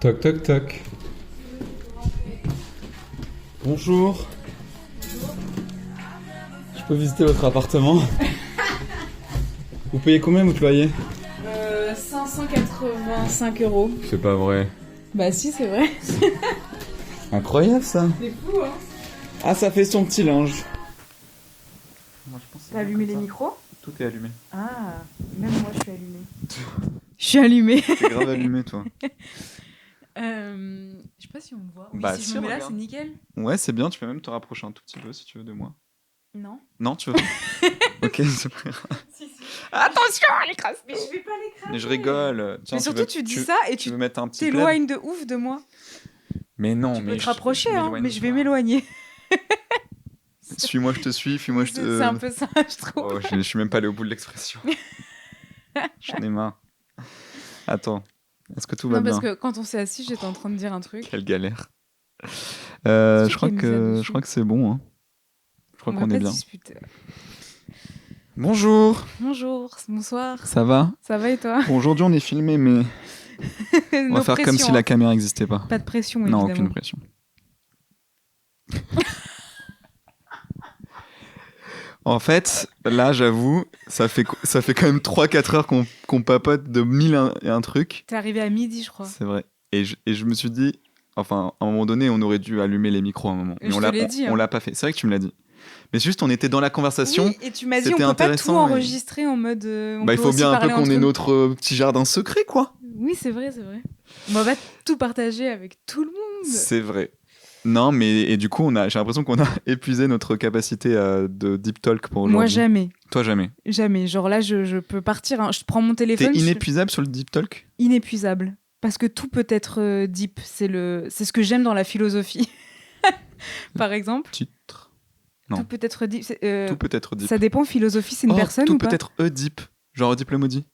Toc toc toc. Bonjour. Je peux visiter votre appartement? Vous payez combien votre loyer? 585 €. C'est pas vrai. Bah si, c'est vrai. Incroyable ça. C'est fou, hein. Ah, ça fait son petit linge. T'as allumé les micros? Tout est allumé. Ah, même moi je suis allumée. Je suis allumée. T'es grave allumé toi. Je sais pas si on me voit. Oui, Bah, si si, je me mets là, regarde. c'est nickel. Ouais, c'est bien, tu peux même te rapprocher un tout petit peu si tu veux de moi. Non. Non, tu veux pas? Ok, c'est pas grave. Si, si. Attention, elle écrase. Mais je vais pas l'écraser. Mais je rigole. Tiens, Mais surtout, tu dis ça et tu veux mettre un petit plaid? t'éloignes de ouf de moi. Mais non, Tu mais peux te rapprocher, hein, m'éloigne mais je vais pas. m'éloigner. Suis-moi, je te suis. Fuis-moi, je te. C'est un peu ça, je trouve. Oh, je suis même pas allé au bout de l'expression. J'en ai marre. Attends, est-ce que tout va Non, bien? parce que quand on s'est assis, j'étais en train de dire un truc. Quelle galère. C'est Je toi crois qui as mis ça que dessus. c'est bon. Hein. Je crois On qu'on va est pas bien. disputer. Bonjour, Bonjour, bonsoir. ça va? Ça va et toi? Bon, aujourd'hui on est filmé, mais on va faire comme si la caméra n'existait pas. Pas de pression, Non, évidemment. aucune pression. En fait, là, j'avoue, ça fait quand même 3-4 heures qu'on papote de 1001 trucs. T'es arrivé à midi, je crois. C'est vrai. Et je me suis dit, enfin, à un moment donné, on aurait dû allumer les micros à un moment. Je te l'ai dit, hein. On l'a pas fait. C'est vrai que tu me l'as dit. Mais juste, on était dans la conversation. Oui, et tu m'as dit on c'était peut pas tout intéressant et- enregistrer en mode. On Bah, il peut faut aussi bien un peu parler qu'on entre ait nous. notre petit jardin secret, quoi. Oui, c'est vrai, c'est vrai. On va pas tout partager avec tout le monde. C'est vrai. Non, mais et du coup, j'ai l'impression qu'on a épuisé notre capacité de deep talk pour aujourd'hui. Moi, jamais. Toi, jamais. Jamais. Genre là, je peux partir. Hein. Je prends mon T'es téléphone. inépuisable sur le deep talk? Inépuisable. Parce que tout peut être deep. C'est ce que j'aime dans la philosophie. Par exemple. Titre. Non. Tout peut être deep. Tout peut être deep. Ça dépend. Philosophie, c'est une personne tout ou pas? peut être deep. Genre Deep le maudit.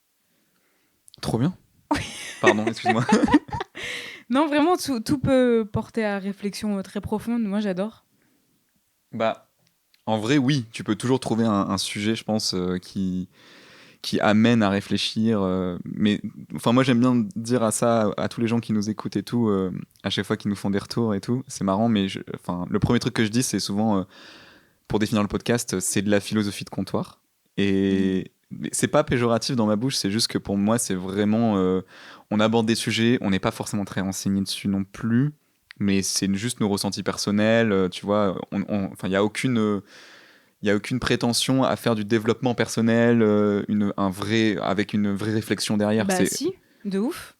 Trop bien. Pardon, excuse-moi. Non, vraiment, tout peut porter à réflexion très profonde. Moi, j'adore. Bah, en vrai, oui. Tu peux toujours trouver un sujet, je pense, qui amène à réfléchir. Mais enfin, moi, j'aime bien dire à tous les gens qui nous écoutent et tout, à chaque fois qu'ils nous font des retours et tout. C'est marrant, mais le premier truc que je dis, c'est souvent, pour définir le podcast, c'est de la philosophie de comptoir. Et c'est pas péjoratif dans ma bouche, c'est juste que pour moi, c'est vraiment... on aborde des sujets, on n'est pas forcément très renseigné dessus non plus, mais c'est juste nos ressentis personnels, tu vois. Enfin, il n'y a aucune... Il n'y a aucune prétention à faire du développement personnel avec une vraie réflexion derrière. Bah si, de ouf.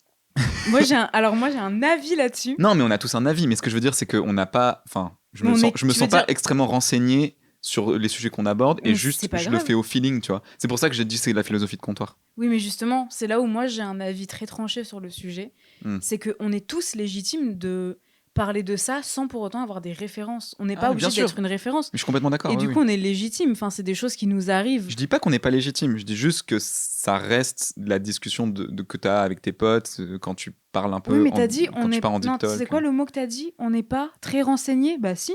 Moi, j'ai un avis là-dessus. Non, mais on a tous un avis. Mais ce que je veux dire, c'est qu'on n'a pas... Enfin, je me sens pas extrêmement renseigné sur les sujets qu'on aborde. Mais et juste, je le fais au feeling, tu vois. C'est pour ça que j'ai dit que c'est de la philosophie de comptoir. Oui, mais justement, c'est là où moi, j'ai un avis très tranché sur le sujet. C'est qu'on est tous légitimes de parler de ça sans pour autant avoir des références. On n'est pas obligé d'être une référence. Mais je suis complètement d'accord. Et du coup, on est légitime. Enfin, c'est des choses qui nous arrivent. Je dis pas qu'on n'est pas légitime. Je dis juste que ça reste la discussion que tu as avec tes potes quand tu parles un peu. Oui, mais t'as dit, on est... Non, c'est quoi le mot que t'as dit? On n'est pas très renseigné? Bah si.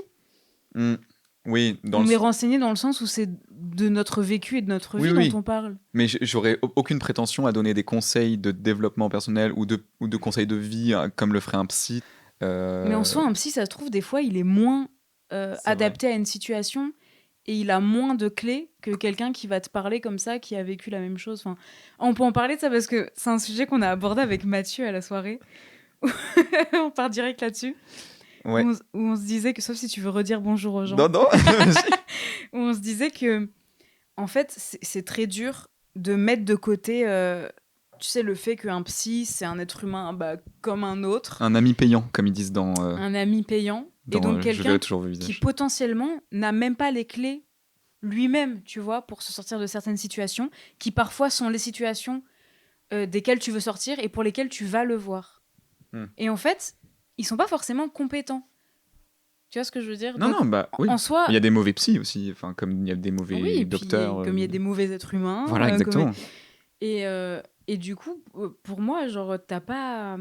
Oui, on est renseigné dans le sens où c'est de notre vécu et de notre vie dont on parle. Mais j'aurais aucune prétention à donner des conseils de développement personnel ou de conseils de vie comme le ferait un psy. Mais en soi, un psy, ça se trouve, des fois, il est moins adapté à une situation et il a moins de clés que quelqu'un qui va te parler comme ça, qui a vécu la même chose. Enfin, on peut en parler de ça parce que c'est un sujet qu'on a abordé avec Mathieu à la soirée. On part direct là-dessus. Ouais. Où on se disait que, sauf si tu veux redire bonjour aux gens. Non. Où on se disait que, en fait, c'est très dur de mettre de côté... tu sais, le fait qu'un psy, c'est un être humain comme un autre. Un ami payant, comme ils disent dans... un ami payant. Et donc quelqu'un qui potentiellement n'a même pas les clés lui-même, tu vois, pour se sortir de certaines situations, qui parfois sont les situations desquelles tu veux sortir et pour lesquelles tu vas le voir. Et en fait, ils sont pas forcément compétents. Tu vois ce que je veux dire? Non, bah oui. En soi... Il y a des mauvais psys aussi, enfin, comme il y a des mauvais docteurs. Comme il y a des mauvais êtres humains. Voilà, exactement. Et du coup, pour moi, genre, t'as pas...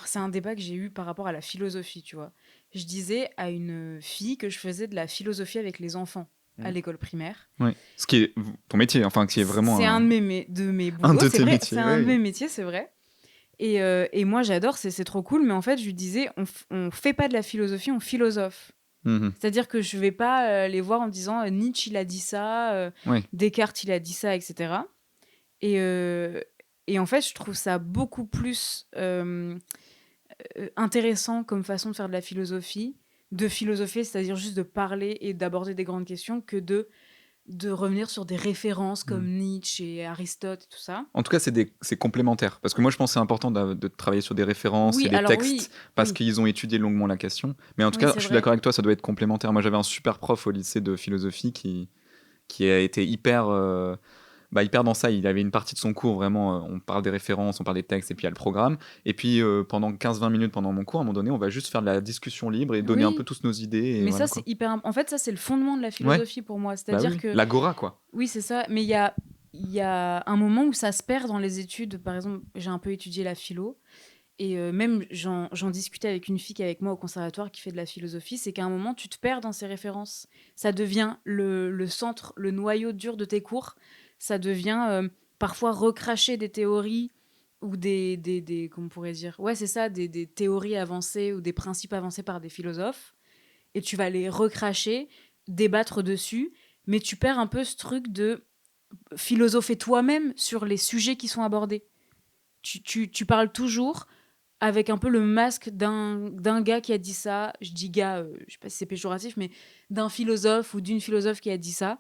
c'est un débat que j'ai eu par rapport à la philosophie, tu vois. Je disais à une fille que je faisais de la philosophie avec les enfants à l'école primaire. Oui. Ce qui est ton métier, enfin, qui est vraiment... C'est un de mes boulots, c'est vrai. C'est un de mes métiers, c'est vrai. Et moi, j'adore, c'est trop cool. Mais en fait, je lui disais, on fait pas de la philosophie, on philosophe. C'est-à-dire que je vais pas les voir en disant Nietzsche, il a dit ça, Descartes, il a dit ça, etc. Et en fait, je trouve ça beaucoup plus intéressant comme façon de faire de la philosophie, de philosopher, c'est-à-dire juste de parler et d'aborder des grandes questions, que de revenir sur des références comme Nietzsche et Aristote et tout ça. En tout cas, c'est complémentaire. Parce que moi, je pense que c'est important de travailler sur des références et des textes parce qu'ils ont étudié longuement la question. Mais en tout cas, je suis d'accord avec toi, ça doit être complémentaire. Moi, j'avais un super prof au lycée de philosophie qui a été hyper dans ça. Il avait une partie de son cours, vraiment, on parle des références, on parle des textes, et puis il y a le programme. Et puis, pendant 15-20 minutes pendant mon cours, à un moment donné, on va juste faire de la discussion libre et donner un peu tous nos idées. Mais voilà, ça, c'est hyper... En fait, ça, c'est le fondement de la philosophie pour moi. C'est-à-dire que... L'agora, quoi. Oui, c'est ça. Mais il y a un moment où ça se perd dans les études. Par exemple, j'ai un peu étudié la philo. Et même, j'en discutais avec une fille qui est avec moi au conservatoire qui fait de la philosophie. C'est qu'à un moment, tu te perds dans ces références. Ça devient le centre, le noyau dur de tes cours. Ça devient parfois recracher des théories ou des comment on pourrait dire, ouais, c'est ça, des théories avancées ou des principes avancés par des philosophes, et tu vas les recracher, débattre dessus, mais tu perds un peu ce truc de philosopher toi-même sur les sujets qui sont abordés. Tu parles toujours avec un peu le masque d'un gars qui a dit ça, je dis gars, je sais pas si c'est péjoratif, mais d'un philosophe ou d'une philosophe qui a dit ça.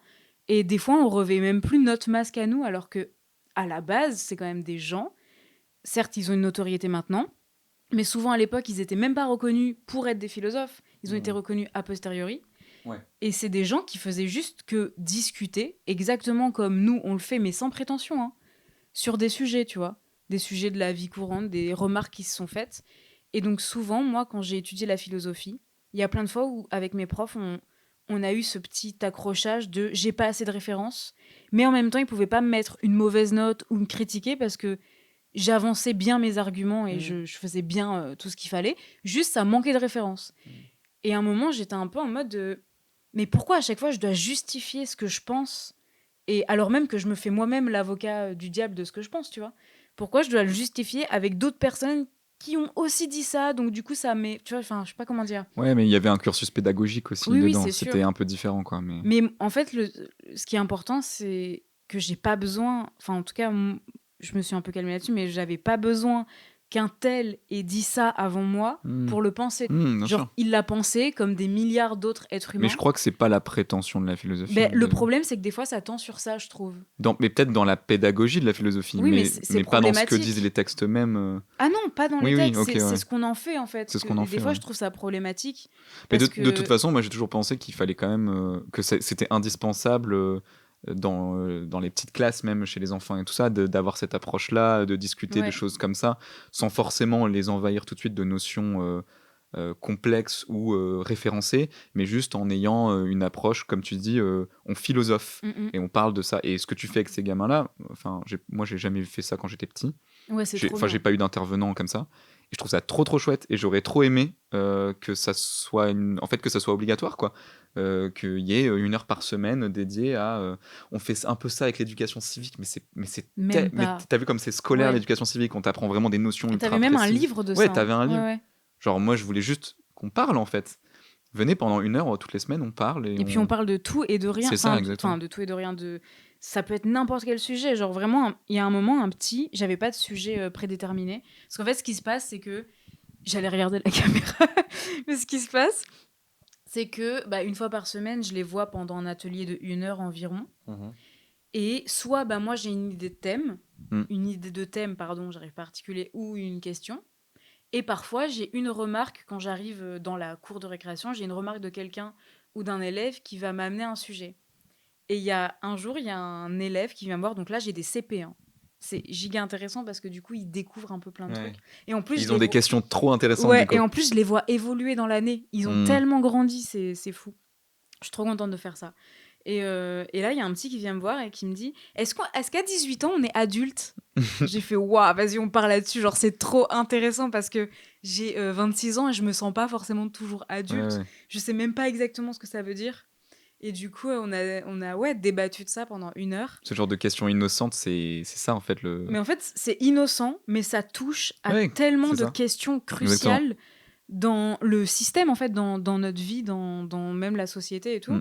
Et des fois, on revêt même plus notre masque à nous, alors que à la base, c'est quand même des gens. Certes, ils ont une notoriété maintenant, mais souvent à l'époque, ils étaient même pas reconnus pour être des philosophes. Ils ont été reconnus a posteriori. Ouais. Et c'est des gens qui faisaient juste que discuter, exactement comme nous, on le fait, mais sans prétention, hein, sur des sujets, tu vois. Des sujets de la vie courante, des remarques qui se sont faites. Et donc souvent, moi, quand j'ai étudié la philosophie, il y a plein de fois où, avec mes profs, on a eu ce petit accrochage de j'ai pas assez de références, mais en même temps, ils pouvaient pas me mettre une mauvaise note ou me critiquer parce que j'avançais bien mes arguments et je faisais bien tout ce qu'il fallait. Juste, ça manquait de références. Et à un moment, j'étais un peu en mode de mais pourquoi à chaque fois je dois justifier ce que je pense, et alors même que je me fais moi-même l'avocat du diable de ce que je pense, tu vois. Pourquoi je dois le justifier avec d'autres personnes qui ont aussi dit ça, donc du coup ça met, tu vois, enfin je sais pas comment dire. Ouais, mais il y avait un cursus pédagogique aussi dedans, c'était un peu différent, quoi. Mais en fait, ce qui est important, c'est que j'ai pas besoin, enfin en tout cas, je me suis un peu calmée là-dessus, mais j'avais pas besoin qu'un tel ait dit ça avant moi pour le penser. Genre, il l'a pensé comme des milliards d'autres êtres humains. Mais je crois que c'est pas la prétention de la philosophie. Le problème, c'est que des fois, ça tend sur ça, je trouve. Mais peut-être dans la pédagogie de la philosophie, mais pas dans ce que disent les textes eux-mêmes. Ah non, pas dans les textes, c'est ce qu'on en fait, en fait. C'est ce qu'on en fait. Des fois, je trouve ça problématique. Mais de toute façon, moi, j'ai toujours pensé qu'il fallait quand même... que c'était indispensable... dans les petites classes, même chez les enfants et tout ça, d'avoir cette approche-là, de discuter de choses comme ça, sans forcément les envahir tout de suite de notions complexes ou référencées, mais juste en ayant une approche, comme tu dis, on philosophe et on parle de ça. Et ce que tu fais avec ces gamins-là, moi, j'ai jamais fait ça quand j'étais petit. Ouais, j'ai pas eu d'intervenant comme ça. Et je trouve ça trop chouette, et j'aurais trop aimé que ça soit que ça soit obligatoire, quoi. Qu'il y ait 1 heure par semaine dédiée à on fait un peu ça avec l'éducation civique, mais t'as vu comme c'est scolaire, l'éducation civique, on t'apprend vraiment des notions ultra précises. T'avais même un livre de ça. Ouais, t'avais un livre. Ouais. Genre moi je voulais juste qu'on parle, en fait. Venez pendant 1 heure toutes les semaines, on parle et puis on parle de tout et de rien. C'est ça, exactement. De tout et de rien, ça peut être n'importe quel sujet. Genre vraiment, il y a un moment, j'avais pas de sujet prédéterminé. Parce qu'en fait, ce qui se passe, c'est que j'allais regarder la caméra, mais ce qui se passe, c'est que 1 fois par semaine, je les vois pendant un atelier de 1 heure environ. Et soit moi j'ai une idée de thème, j'arrive pas à articuler, ou une question. Et parfois j'ai une remarque quand j'arrive dans la cour de récréation, j'ai une remarque de quelqu'un ou d'un élève qui va m'amener un sujet. Et il y a un élève qui vient me voir, donc là j'ai des CP. C'est giga intéressant parce que du coup ils découvrent un peu plein de trucs. Et en plus, ils ont des questions trop intéressantes. Ouais, et en plus je les vois évoluer dans l'année. Ils ont tellement grandi, c'est fou. Je suis trop contente de faire ça. Et là il y a un petit qui vient me voir et qui me dit est-ce qu'à 18 ans on est adulte? J'ai fait waouh, vas-y on parle là-dessus, genre c'est trop intéressant parce que j'ai 26 ans et je me sens pas forcément toujours adulte. Je sais même pas exactement ce que ça veut dire. Et du coup, on a débattu de ça pendant 1 heure. Ce genre de questions innocentes, c'est ça en fait le. Mais en fait, c'est innocent, mais ça touche à tellement de questions cruciales. Exactement. Dans le système, en fait, dans notre vie, dans même la société et tout.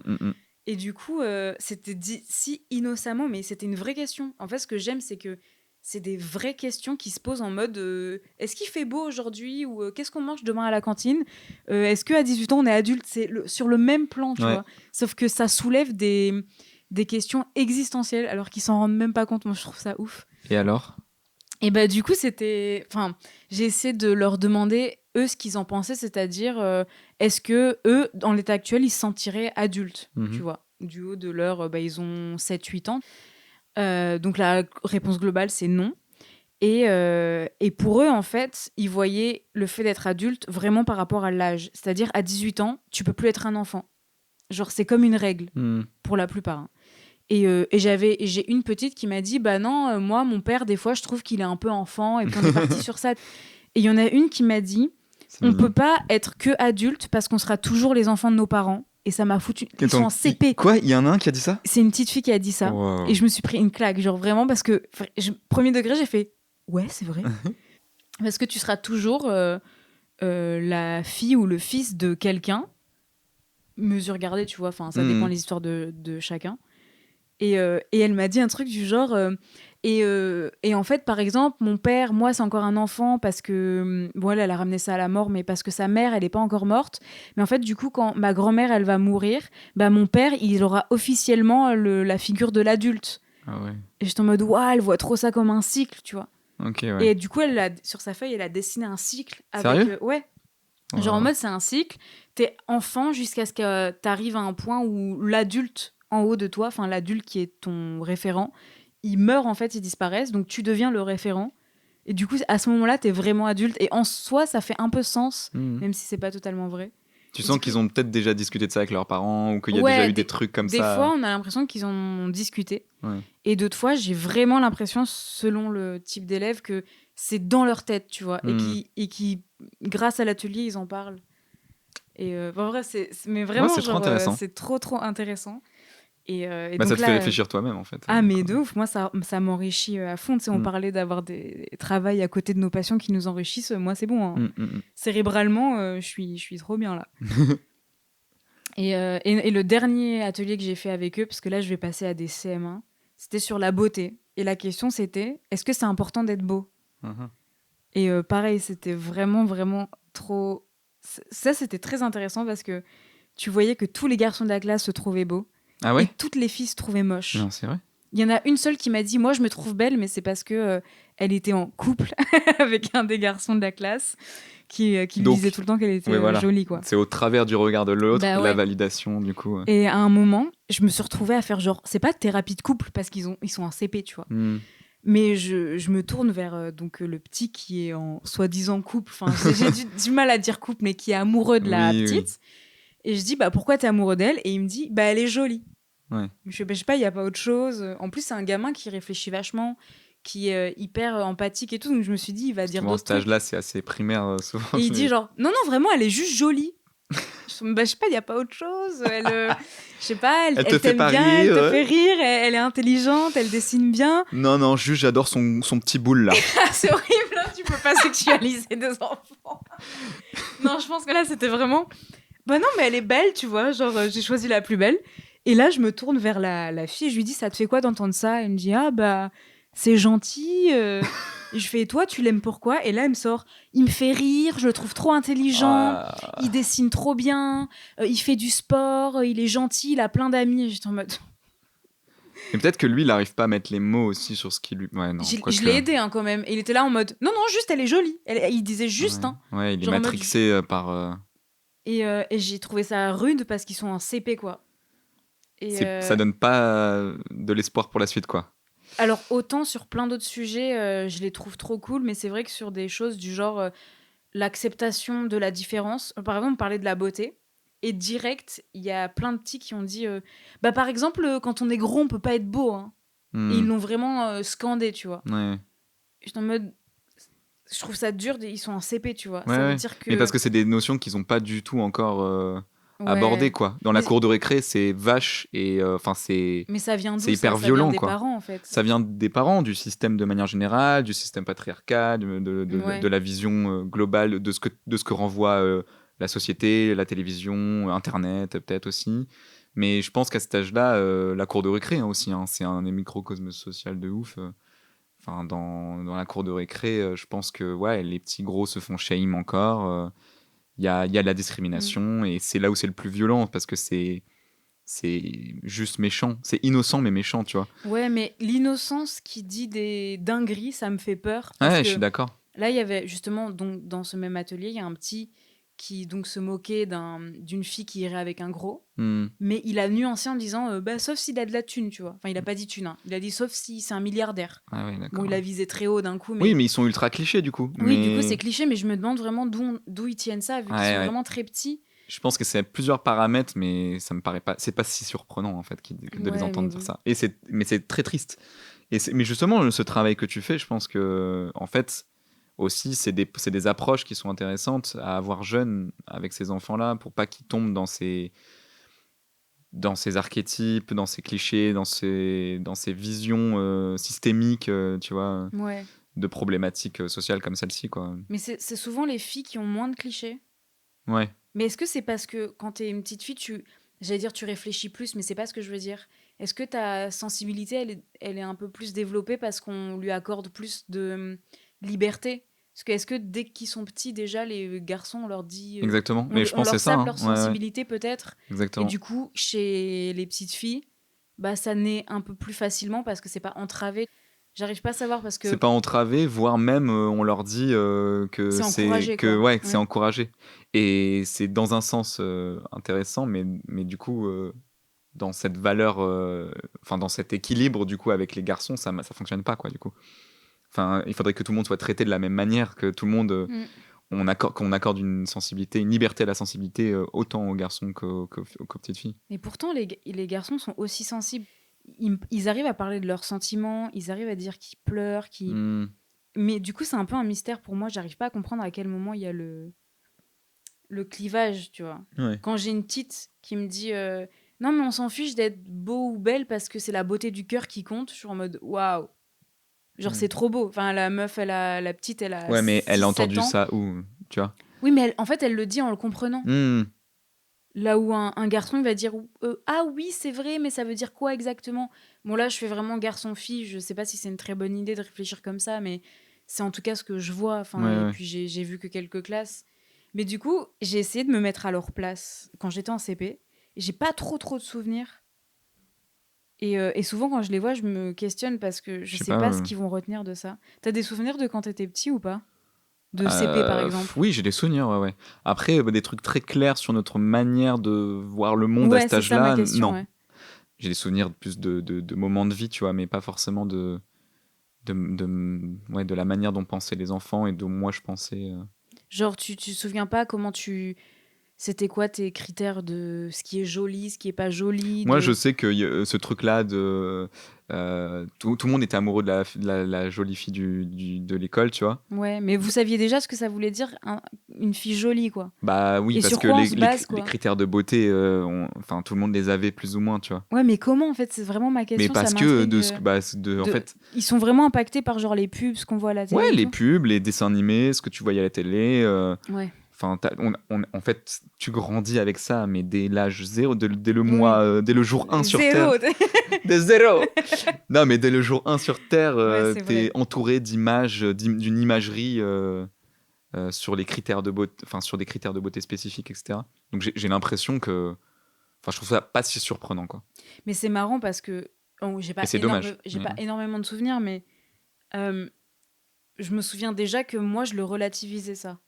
Et du coup, c'était dit si innocemment, mais c'était une vraie question. En fait, ce que j'aime, c'est que c'est des vraies questions qui se posent en mode est-ce qu'il fait beau aujourd'hui ou qu'est-ce qu'on mange demain à la cantine, est-ce qu'à 18 ans on est adulte, c'est sur le même plan, tu vois, sauf que ça soulève des questions existentielles alors qu'ils s'en rendent même pas compte. Moi je trouve ça ouf. Et alors? Et bah du coup j'ai essayé de leur demander eux ce qu'ils en pensaient, c'est-à-dire est-ce que eux dans l'état actuel ils se sentiraient adultes, tu vois, du haut de leur ils ont 7-8 ans. Donc la réponse globale c'est non. Et pour eux en fait ils voyaient le fait d'être adulte vraiment par rapport à l'âge, c'est-à-dire à 18 ans tu peux plus être un enfant, genre c'est comme une règle pour la plupart, hein. Et j'ai une petite qui m'a dit bah non, moi mon père des fois je trouve qu'il est un peu enfant, et puis on est parti sur ça. Et il y en a une qui m'a dit on peut pas être que adulte parce qu'on sera toujours les enfants de nos parents. Et ça m'a foutu. Ils sont en CP. Quoi? Il y en a un qui a dit ça? C'est une petite fille qui a dit ça. Wow. Et je me suis pris une claque, genre vraiment, parce que premier degré, j'ai fait ouais, c'est vrai. Parce que tu seras toujours la fille ou le fils de quelqu'un. Mesure gardée, tu vois. Enfin, ça dépend des histoires de chacun. Et elle m'a dit un truc du genre et en fait par exemple mon père, moi c'est encore un enfant parce que elle a ramené ça à la mort, mais parce que sa mère elle est pas encore morte, mais en fait du coup quand ma grand-mère elle va mourir, bah mon père il aura officiellement la figure de l'adulte. Ah ouais. Et j'étais en mode elle voit trop ça comme un cycle, tu vois. Okay, ouais. Et du coup sur sa feuille elle a dessiné un cycle avec Sérieux? Ouais. Wow. Genre en mode c'est un cycle, t'es enfant jusqu'à ce que t'arrives à un point où l'adulte en haut de toi, enfin l'adulte qui est ton référent, il meurt en fait, il disparaît, donc tu deviens le référent. Et du coup, à ce moment-là, t'es vraiment adulte. Et en soi, ça fait un peu sens, même si c'est pas totalement vrai. Tu sens qu'ils ont peut-être déjà discuté de ça avec leurs parents, ou qu'il y a déjà eu des trucs comme ça. Des fois, on a l'impression qu'ils en ont discuté. Ouais. Et d'autres fois, j'ai vraiment l'impression, selon le type d'élève, que c'est dans leur tête, tu vois, et qui, grâce à l'atelier, ils en parlent. Et en vrai, mais vraiment, c'est trop intéressant. C'est trop intéressant. Et ça donc te fait réfléchir toi-même en fait. Ah mais de ouf, moi ça m'enrichit à fond. Tu sais, on parlait d'avoir des travails à côté de nos passions qui nous enrichissent. Moi c'est bon, hein. Cérébralement, je suis trop bien là. et le dernier atelier que j'ai fait avec eux, parce que là je vais passer à des CM1, c'était sur la beauté. Et la question c'était, est-ce que c'est important d'être beau? Et pareil, c'était vraiment trop... Ça c'était très intéressant parce que tu voyais que tous les garçons de la classe se trouvaient beaux. Ah ouais? Et toutes les filles se trouvaient moches. Non, c'est vrai. Il y en a une seule qui m'a dit moi je me trouve belle, mais c'est parce que elle était en couple avec un des garçons de la classe qui lui disait tout le temps qu'elle était jolie, quoi. C'est au travers du regard de l'autre, la validation du coup. Et à un moment, je me suis retrouvée à faire genre, c'est pas de thérapie de couple parce qu'ils sont en CP, tu vois. Mais je me tourne vers donc le petit qui est en soi-disant couple. Enfin, j'ai du mal à dire couple, mais qui est amoureux de la petite. Et je dis pourquoi t'es amoureux d'elle? Et il me dit elle est jolie. Ouais. Je sais pas, il y a pas autre chose. En plus, c'est un gamin qui réfléchit vachement, qui est hyper empathique et tout. Donc je me suis dit, il va dire d'autres trucs. Cet âge-là, c'est assez primaire souvent. Et il dit genre, non, vraiment, elle est juste jolie. Je sais pas, il y a pas autre chose. Elle, je sais pas, elle te fait t'aime bien, rire, elle te fait rire, elle est intelligente, elle dessine bien. Non, juste j'adore son petit boule là. C'est horrible, hein, tu peux pas sexualiser des enfants. Non, je pense que là, c'était vraiment... non, mais elle est belle, tu vois, genre j'ai choisi la plus belle. Et là, je me tourne vers la fille et je lui dis, ça te fait quoi d'entendre ça? Elle me dit, c'est gentil. Et je fais, et toi, tu l'aimes pourquoi? Et là, elle me sort, il me fait rire, je le trouve trop intelligent, il dessine trop bien, il fait du sport, il est gentil, il a plein d'amis. Et j'étais en mode... Et peut-être que lui, il n'arrive pas à mettre les mots aussi sur ce qui lui... Ouais, non, je l'ai aidé quand même. Et il était là en mode, non, juste, elle est jolie. Il disait juste. Ouais, il est matrixé par... Et j'ai trouvé ça rude parce qu'ils sont en CP, quoi. Ça donne pas de l'espoir pour la suite, quoi. Alors, autant sur plein d'autres sujets, je les trouve trop cool, mais c'est vrai que sur des choses du genre l'acceptation de la différence, par exemple, on parlait de la beauté, et direct, il y a plein de petits qui ont dit par exemple, quand on est gros, on peut pas être beau. Hein. Et ils l'ont vraiment scandé, tu vois. Ouais. J'étais en mode... Je trouve ça dur, ils sont en CP, tu vois. Ouais, ça veut dire que... Mais parce que c'est des notions qu'ils ont pas du tout encore... abordé, quoi. Dans la cour de récré, c'est vache et c'est. Mais ça vient d'où? C'est hyper violent, ça vient quoi. Des parents, en fait. Ça vient des parents, du système de manière générale, du système patriarcal, de la vision globale de ce que renvoie la société, la télévision, Internet, peut-être aussi. Mais je pense qu'à cet âge-là, la cour de récré aussi, c'est un microcosme social de ouf. Dans la cour de récré, je pense que les petits gros se font shame encore. Il y a de la discrimination et c'est là où c'est le plus violent parce que c'est juste méchant. C'est innocent mais méchant, tu vois. Ouais, mais l'innocence qui dit des dingueries, ça me fait peur. Je suis d'accord. Là, il y avait justement, donc, dans ce même atelier, il y a un petit qui donc se moquait d'une fille qui irait avec un gros, mais il a nuancé en disant sauf s'il a de la thune, tu vois. Enfin, il a pas dit thune, hein. Il a dit sauf si c'est un milliardaire. Bon, il a visé très haut d'un coup. Oui, mais ils sont ultra clichés du coup. Oui, du coup, c'est cliché, mais je me demande vraiment d'où ils tiennent ça, vu qu'ils sont vraiment très petits. Je pense que c'est plusieurs paramètres, mais ça me paraît pas. C'est pas si surprenant en fait de les entendre dire ça. Mais c'est très triste. Mais justement, ce travail que tu fais, je pense que en fait aussi c'est des approches qui sont intéressantes à avoir jeunes avec ces enfants-là pour pas qu'ils tombent dans ces archétypes, dans ces clichés, dans ces visions systémiques, tu vois, de problématiques sociales comme celle-ci, quoi. Mais c'est souvent les filles qui ont moins de clichés. Ouais. Mais est-ce que c'est parce que quand t'es une petite fille, j'allais dire tu réfléchis plus, mais c'est pas ce que je veux dire. Est-ce que ta sensibilité, elle est un peu plus développée parce qu'on lui accorde plus de liberté? Parce que est-ce que dès qu'ils sont petits, déjà, les garçons, on leur dit... Exactement, mais je pense que c'est ça. Leur sensibilité, peut-être. Exactement. Et du coup, chez les petites filles, ça naît un peu plus facilement parce que c'est pas entravé. J'arrive pas à savoir parce que... C'est pas entravé, voire même on leur dit que c'est encouragé, que c'est encouragé. Et c'est dans un sens intéressant, mais du coup, dans cette valeur, dans cet équilibre du coup avec les garçons, ça fonctionne pas, quoi, du coup. Il faudrait que tout le monde soit traité de la même manière, que tout le monde, qu'on accorde une sensibilité, une liberté à la sensibilité autant aux garçons qu'aux petites filles. Et pourtant, les garçons sont aussi sensibles. Ils arrivent à parler de leurs sentiments, ils arrivent à dire qu'ils pleurent, mais du coup, c'est un peu un mystère pour moi. J'arrive pas à comprendre à quel moment il y a le clivage, tu vois. Ouais. Quand j'ai une petite qui me dit non, mais on s'en fiche d'être beau ou belle parce que c'est la beauté du cœur qui compte, je suis en mode waouh. Genre, c'est trop beau. Enfin, la meuf, la petite, elle a. Ouais, mais elle a entendu ça où, tu vois. Oui, mais en fait, elle le dit en le comprenant. Là où un garçon, il va dire ah oui, c'est vrai, mais ça veut dire quoi exactement? Bon, là, je fais vraiment garçon-fille. Je sais pas si c'est une très bonne idée de réfléchir comme ça, mais c'est en tout cas ce que je vois. Enfin, et puis, j'ai vu que quelques classes. Mais du coup, j'ai essayé de me mettre à leur place quand j'étais en CP. J'ai pas trop de souvenirs. Et souvent, quand je les vois, je me questionne parce que je sais pas ce qu'ils vont retenir de ça. T'as des souvenirs de quand t'étais petit ou pas? De CP, par exemple? Oui, j'ai des souvenirs, ouais. Après, des trucs très clairs sur notre manière de voir le monde à cet âge-là, non. Ouais. J'ai des souvenirs plus de moments de vie, tu vois, mais pas forcément de la manière dont pensaient les enfants et dont moi je pensais. Genre, tu te souviens pas comment c'était quoi tes critères de ce qui est joli, ce qui est pas joli? Moi, je sais que ce truc-là de tout le monde était amoureux de la jolie fille de l'école, tu vois. Ouais, mais vous saviez déjà ce que ça voulait dire une fille jolie, quoi. Bah oui, parce que les critères de beauté, tout le monde les avait plus ou moins, tu vois. Ouais, mais comment, en fait, c'est vraiment ma question. Mais parce que en fait, ils sont vraiment impactés par genre les pubs, ce qu'on voit à la télé. Ouais, les pubs, les dessins animés, ce que tu voyais à la télé. Ouais. En fait, tu grandis avec ça, mais dès l'âge zéro, dès le mois, dès le jour 1 sur Terre. Dès zéro. Non, mais dès le jour 1 sur Terre, t'es entouré d'images, d'une imagerie sur les critères de beauté, sur des critères de beauté spécifiques, etc. Donc j'ai l'impression que, je trouve ça pas si surprenant, quoi. Mais c'est marrant parce que j'ai pas énormément de souvenirs, mais je me souviens déjà que moi je le relativisais ça.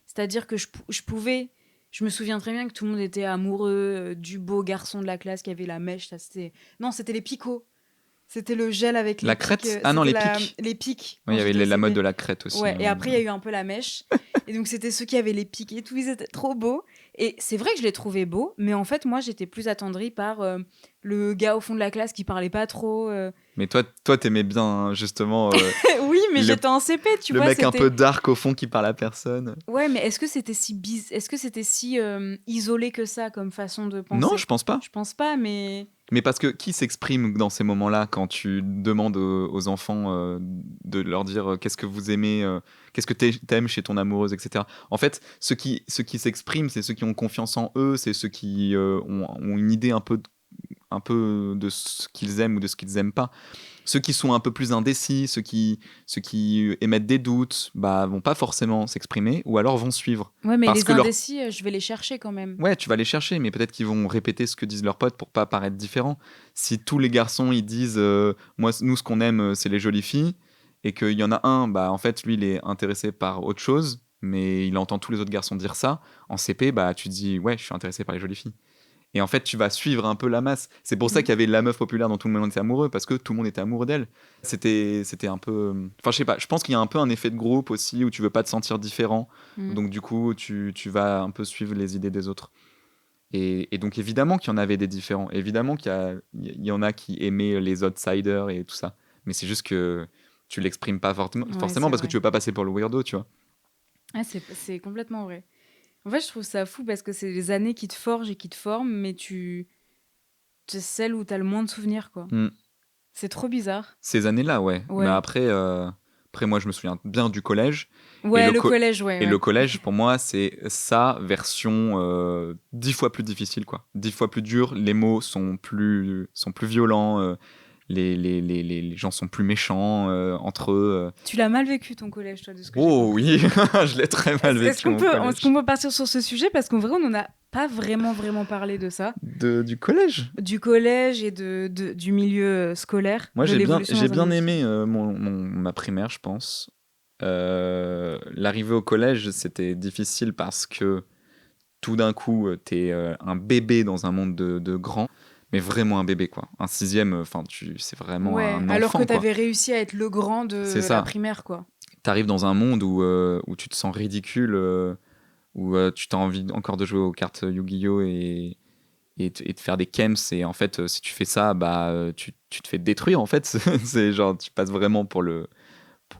C'est-à-dire que je me souviens très bien que tout le monde était amoureux du beau garçon de la classe qui avait la mèche. C'était les picots. C'était le gel avec les la pics. Crête. Ah non, les pics. Les pics. Oui, il y avait la mode de la crête aussi. Ouais, et après, il y a eu un peu la mèche. Et donc, c'était ceux qui avaient les pics et tout. Ils étaient trop beaux. Et c'est vrai que je l'ai trouvé beau, mais en fait, moi, j'étais plus attendrie par le gars au fond de la classe qui parlait pas trop. Mais toi, t'aimais bien, hein, justement. Oui, mais j'étais en CP, tu vois. Le mec un peu dark au fond qui parle à personne. Ouais, mais est-ce que c'était si isolé que ça comme façon de penser? Non, je pense pas. Je pense pas, mais. Mais parce que qui s'exprime dans ces moments-là quand tu demandes aux enfants de leur dire qu'est-ce que vous aimez, qu'est-ce que t'aimes chez ton amoureuse, etc. En fait, ceux qui s'expriment, c'est ceux qui ont confiance en eux, c'est ceux qui ont une idée un peu de ce qu'ils aiment ou de ce qu'ils aiment pas. Ceux qui sont un peu plus indécis, ceux qui émettent des doutes, bah vont pas forcément s'exprimer ou alors vont suivre. Ouais, mais les indécis, je vais les chercher quand même. Ouais, tu vas les chercher, mais peut-être qu'ils vont répéter ce que disent leurs potes pour pas paraître différents. Si tous les garçons ils disent nous ce qu'on aime c'est les jolies filles et qu'il y en a un, bah en fait lui il est intéressé par autre chose, mais il entend tous les autres garçons dire ça, en CP bah tu te dis ouais je suis intéressé par les jolies filles. Et en fait, tu vas suivre un peu la masse. C'est pour ça qu'il y avait la meuf populaire dont tout le monde était amoureux, parce que tout le monde était amoureux d'elle. C'était un peu... Enfin, je sais pas, je pense qu'il y a un peu un effet de groupe aussi, où tu veux pas te sentir différent. Donc du coup, tu vas un peu suivre les idées des autres. Et donc évidemment qu'il y en avait des différents. Évidemment qu'il y en a qui aimaient les outsiders et tout ça. Mais c'est juste que tu l'exprimes pas forcément parce que tu veux pas passer pour le weirdo, tu vois. Ah, c'est complètement vrai. En fait, je trouve ça fou parce que c'est les années qui te forgent et qui te forment, mais c'est celle où t'as le moins de souvenirs, quoi. C'est trop bizarre. Ces années-là, ouais. Mais après, moi, je me souviens bien du collège. Ouais, le collège, ouais. Et le collège, pour moi, c'est sa version 10 fois plus difficile, quoi. 10 fois plus dur. Les mots sont plus violents. Les gens sont plus méchants entre eux. Tu l'as mal vécu ton collège, toi, de ce que Oh oui, je l'ai très mal vécu. Est-ce qu'on peut partir sur ce sujet parce qu'en vrai, on n'en a pas vraiment parlé de ça. Du collège. Du collège et du milieu scolaire. Moi, j'ai bien aimé ma primaire, je pense. L'arrivée au collège, c'était difficile parce que tout d'un coup, t'es un bébé dans un monde de grands. Mais vraiment un bébé, quoi. Un sixième, enfin, c'est vraiment un enfant, alors que t'avais réussi à être le grand de la primaire, quoi. T'arrives dans un monde où tu te sens ridicule, où tu as envie encore de jouer aux cartes Yu-Gi-Oh! Et de faire des camps. Et en fait, si tu fais ça, bah, tu te fais détruire, en fait. C'est genre, tu passes vraiment pour le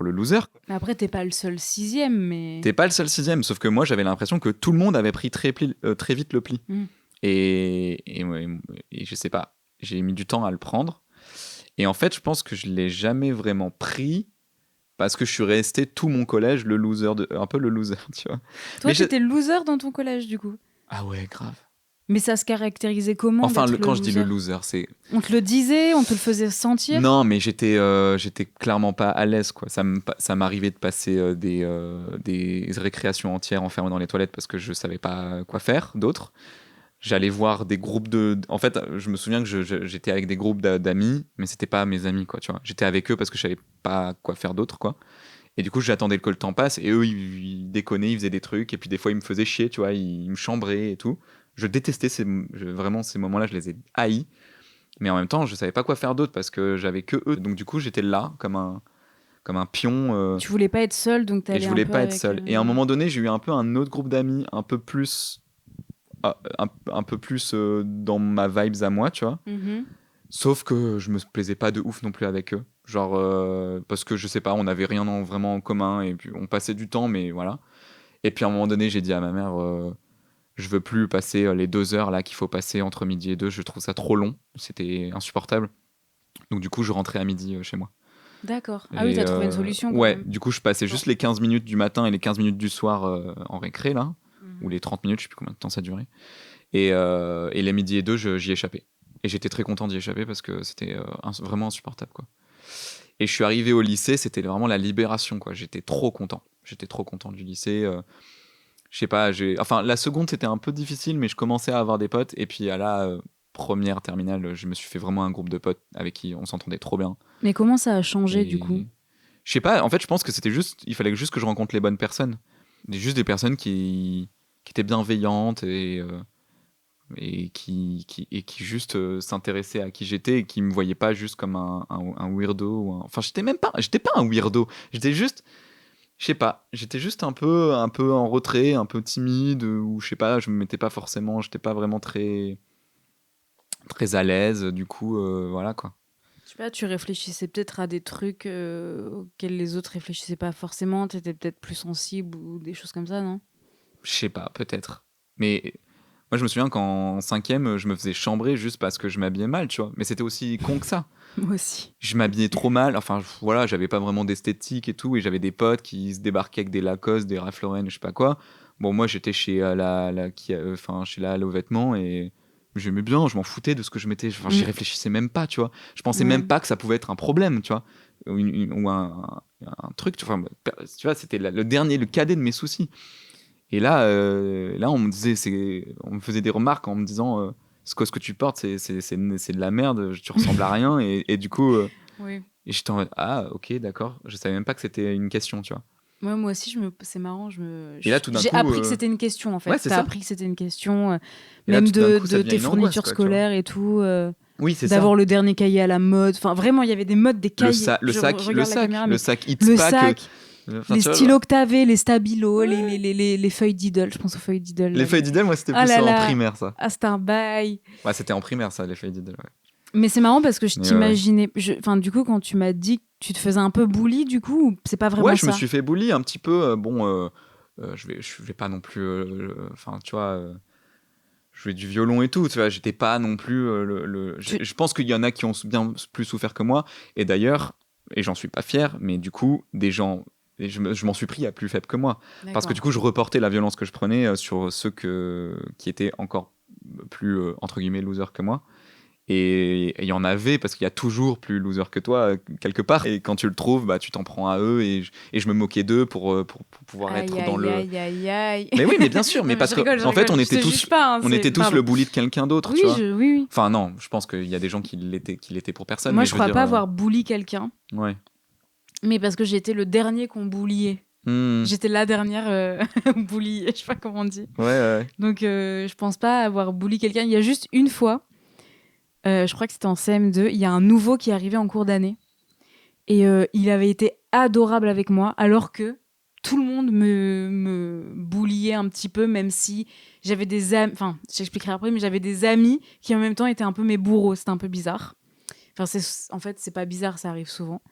loser. Après, t'es pas le seul sixième, mais... T'es pas le seul sixième, sauf que moi, j'avais l'impression que tout le monde avait pris très vite le pli. Et je sais pas, j'ai mis du temps à le prendre. Et en fait, je pense que je l'ai jamais vraiment pris parce que je suis resté tout mon collège un peu le loser, tu vois. Toi, t'étais le loser dans ton collège, du coup? Ah ouais, grave. Mais ça se caractérisait comment? Enfin, quand je dis le loser, c'est... On te le disait, on te le faisait sentir? Non, mais j'étais clairement pas à l'aise, quoi. Ça m'arrivait de passer des récréations entières enfermées dans les toilettes parce que je savais pas quoi faire d'autre. J'allais voir des groupes En fait, je me souviens que j'étais avec des groupes d'amis, mais c'était pas mes amis, quoi, tu vois. J'étais avec eux parce que je savais pas quoi faire d'autre, quoi. Et du coup, j'attendais que le temps passe, et eux, ils déconnaient, ils faisaient des trucs, et puis des fois, ils me faisaient chier, tu vois, ils me chambraient et tout. Je détestais vraiment ces moments-là, je les ai haïs. Mais en même temps, je savais pas quoi faire d'autre parce que j'avais que eux. Donc du coup, j'étais là comme un pion. Tu voulais pas être seul, donc t'allais. Et je voulais pas être seul. Et à un moment donné, j'ai eu un peu un autre groupe d'amis, un peu plus dans ma vibes à moi, tu vois. Sauf que je me plaisais pas de ouf non plus avec eux. Genre, parce que je sais pas, on avait rien vraiment en commun et puis on passait du temps, mais voilà. Et puis à un moment donné, j'ai dit à ma mère, je veux plus passer les 2 heures là qu'il faut passer entre midi et 2, je trouve ça trop long. C'était insupportable. Donc du coup, je rentrais à midi chez moi. D'accord. Ah oui, t'as trouvé une solution. Ouais, du coup, je passais juste les 15 minutes du matin et les 15 minutes du soir en récré, là. Ou les 30 minutes, je sais plus combien de temps ça durait. Et les midi et 2, j'y échappais. Et j'étais très content d'y échapper parce que c'était vraiment insupportable, quoi. Et je suis arrivé au lycée, c'était vraiment la libération, quoi. J'étais trop content. J'étais trop content du lycée. Je sais pas, enfin, la seconde, c'était un peu difficile, mais je commençais à avoir des potes. Et puis à la première terminale, je me suis fait vraiment un groupe de potes avec qui on s'entendait trop bien. Mais comment ça a changé, du coup? Je sais pas, en fait, je pense que c'était juste... Il fallait juste que je rencontre les bonnes personnes. Juste des personnes qui étaient bienveillantes et qui juste s'intéressaient à qui j'étais et qui me voyaient pas juste comme un weirdo. Enfin, j'étais pas un weirdo. J'étais juste... Je sais pas, j'étais juste un peu en retrait, un peu timide, ou je sais pas, j'étais pas vraiment très à l'aise, du coup, voilà quoi. Je sais pas, tu réfléchissais peut-être à des trucs auxquels les autres réfléchissaient pas forcément, t'étais peut-être plus sensible ou des choses comme ça, non? Je sais pas, peut-être. Mais moi, je me souviens qu'en 5e, je me faisais chambrer juste parce que je m'habillais mal, tu vois. Mais c'était aussi con que ça. Moi aussi. Je m'habillais trop mal. Enfin, voilà, j'avais pas vraiment d'esthétique et tout. Et j'avais des potes qui se débarquaient avec des Lacoste, des Ralph Lauren, je sais pas quoi. Bon, moi, j'étais chez chez la Halle aux vêtements et j'aimais bien. Je m'en foutais de ce que je mettais. Enfin, j'y réfléchissais même pas, tu vois. Je pensais même pas que ça pouvait être un problème, tu vois. Ou un truc, tu vois. Tu vois, c'était le cadet de mes soucis. Et là, on me faisait des remarques en me disant ce que tu portes, c'est de la merde, tu ressembles à rien. Et du coup, oui. et j'étais en mode, ah, ok, d'accord. Je savais même pas que c'était une question, tu vois. Ouais, moi aussi, c'est marrant. Et là, tout d'un j'ai coup, appris que c'était une question, en fait. Ouais, c'est T'as ça. appris que c'était une question, Et là, même tout d'un coup, ça de devient tes une angoisse, fournitures quoi, tu vois. scolaires et tout. Oui, c'est ça. D'avoir le dernier cahier à la mode. Enfin, vraiment, il y avait des modes, des cahiers. Le sac It's le Pack. sac, Enfin, les tu vois, stylos que t'avais, les stabilos, les feuilles Diddle. Je pense aux feuilles Diddle. les feuilles Diddle, moi, c'était plus en primaire, ça. Ah, c'était un bail. Ouais, c'était en primaire, ça, les feuilles Diddle, ouais. Mais c'est marrant parce que je t'imaginais. Enfin, du coup, quand tu m'as dit que tu te faisais un peu bully, du coup, c'est pas vraiment ça. Ouais, je me suis fait bully un petit peu. Je vais pas non plus. Enfin, tu vois. Je jouais du violon et tout, tu vois. J'étais pas non plus. Je pense qu'il y en a qui ont bien plus souffert que moi. Et d'ailleurs, et j'en suis pas fier, mais du coup, des gens. Et je m'en suis pris à plus faible que moi. D'accord. Parce que du coup, je reportais la violence que je prenais sur ceux qui étaient encore plus, entre guillemets, losers que moi. Et il y en avait, parce qu'il y a toujours plus loser que toi, quelque part. Et quand tu le trouves, bah, tu t'en prends à eux. Et je me moquais d'eux pour pouvoir être dans le... Aïe. Mais oui, mais bien sûr. Mais parce qu'en fait, on était tous, le bully de quelqu'un d'autre. Oui, tu vois. oui. Enfin, non, je pense qu'il y a des gens qui l'étaient pour personne. Moi, mais je crois pas avoir bully quelqu'un. Ouais. Mais parce que j'étais le dernier qu'on bulliait. J'étais la dernière bully, je sais pas comment on dit. Ouais. Donc, je pense pas avoir bully quelqu'un. Il y a juste une fois, je crois que c'était en CM2, il y a un nouveau qui est arrivé en cours d'année. Et il avait été adorable avec moi, alors que tout le monde me bulliait un petit peu, même si j'avais des amis... Enfin, j'expliquerai après, mais j'avais des amis qui en même temps étaient un peu mes bourreaux. C'était un peu bizarre. Enfin, en fait, c'est pas bizarre, ça arrive souvent.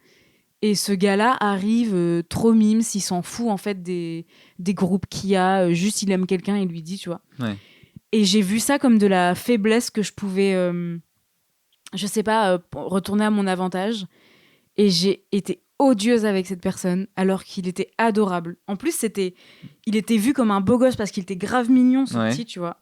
Et ce gars-là arrive trop mimes, il s'en fout en fait des groupes qu'il y a, juste il aime quelqu'un, il lui dit, tu vois. Ouais. Et j'ai vu ça comme de la faiblesse que je pouvais, je sais pas, retourner à mon avantage. Et j'ai été odieuse avec cette personne, alors qu'il était adorable. En plus, il était vu comme un beau gosse parce qu'il était grave mignon, ce petit, tu vois.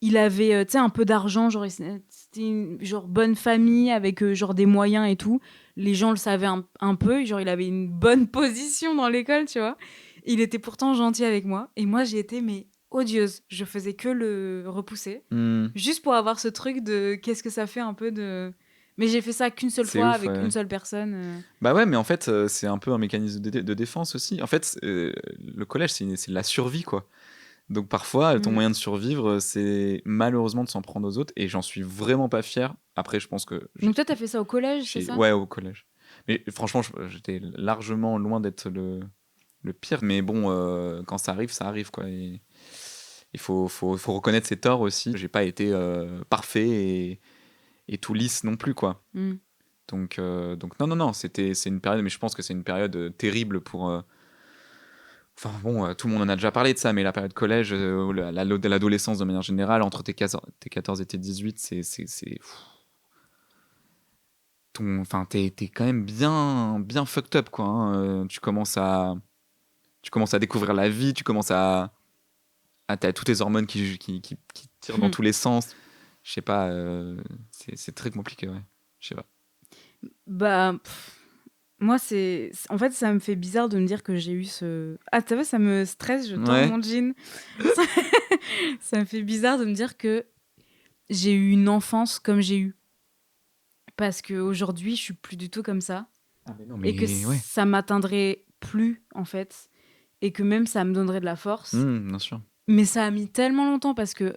Il avait, tu sais, un peu d'argent, genre, c'était une genre, bonne famille avec genre des moyens et tout. Les gens le savaient un peu, genre, il avait une bonne position dans l'école, tu vois. Il était pourtant gentil avec moi. Et moi, j'ai été, mais odieuse. Je faisais que le repousser. Juste pour avoir ce truc de qu'est-ce que ça fait un peu de... Mais j'ai fait ça qu'une seule fois avec une seule personne. Bah ouais, mais en fait, c'est un peu un mécanisme de défense aussi. En fait, le collège, c'est la survie, quoi. Donc parfois, ton moyen de survivre, c'est malheureusement de s'en prendre aux autres. Et j'en suis vraiment pas fier. Après, je pense que... Donc toi, t'as fait ça au collège, c'est ça ? Ouais, au collège. Mais franchement, j'étais largement loin d'être le pire. Mais bon, quand ça arrive, quoi. Et il faut reconnaître ses torts aussi. J'ai pas été parfait et tout lisse non plus, quoi. Donc non, c'est une période, mais je pense que c'est une période terrible pour... Enfin bon, tout le monde en a déjà parlé de ça, mais la période collège, l'adolescence de manière générale, entre tes 14 et tes 18, c'est... Enfin, t'es quand même bien fucked up, quoi. Hein. Tu commences à découvrir la vie, tu commences à t'as toutes tes hormones qui tirent dans tous les sens. Je sais pas, c'est très compliqué, ouais. Je sais pas. Bah, moi, en fait, ça me fait bizarre de me dire que j'ai eu ce... Ah, tu vois, ça me stresse, je tends mon jean. Ça me fait bizarre de me dire que j'ai eu une enfance comme j'ai eu. Parce qu'aujourd'hui, je suis plus du tout comme ça. Ah, et que ça m'atteindrait plus, en fait. Et que même, ça me donnerait de la force. Bien sûr. Mais ça a mis tellement longtemps parce que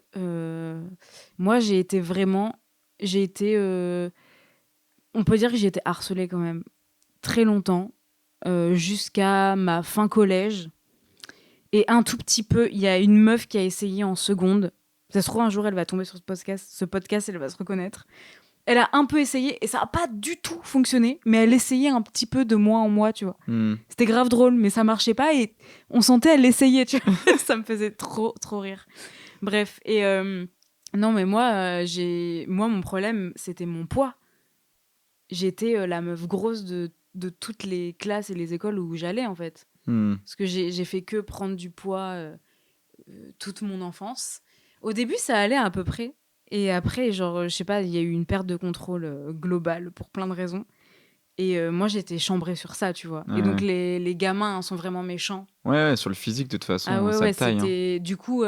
moi, j'ai été... on peut dire que j'ai été harcelée quand même très longtemps. jusqu'à ma fin collège. Et un tout petit peu, il y a une meuf qui a essayé en seconde. Ça se trouve, un jour, elle va tomber sur ce podcast, elle va se reconnaître. Elle a un peu essayé et ça n'a pas du tout fonctionné, mais elle essayait un petit peu de mois en mois, tu vois. C'était grave drôle, mais ça marchait pas et on sentait elle essayait, tu vois. Ça me faisait trop, trop rire. Bref, et non, mais moi, mon problème, c'était mon poids. J'étais la meuf grosse de toutes les classes et les écoles où j'allais, en fait. Parce que j'ai fait que prendre du poids toute mon enfance. Au début, ça allait à peu près. Et après, genre, je sais pas, il y a eu une perte de contrôle globale pour plein de raisons. Et moi, j'étais chambrée sur ça, tu vois. Et donc, les gamins sont vraiment méchants. Ouais, sur le physique, de toute façon, ça taille. C'était... Du coup,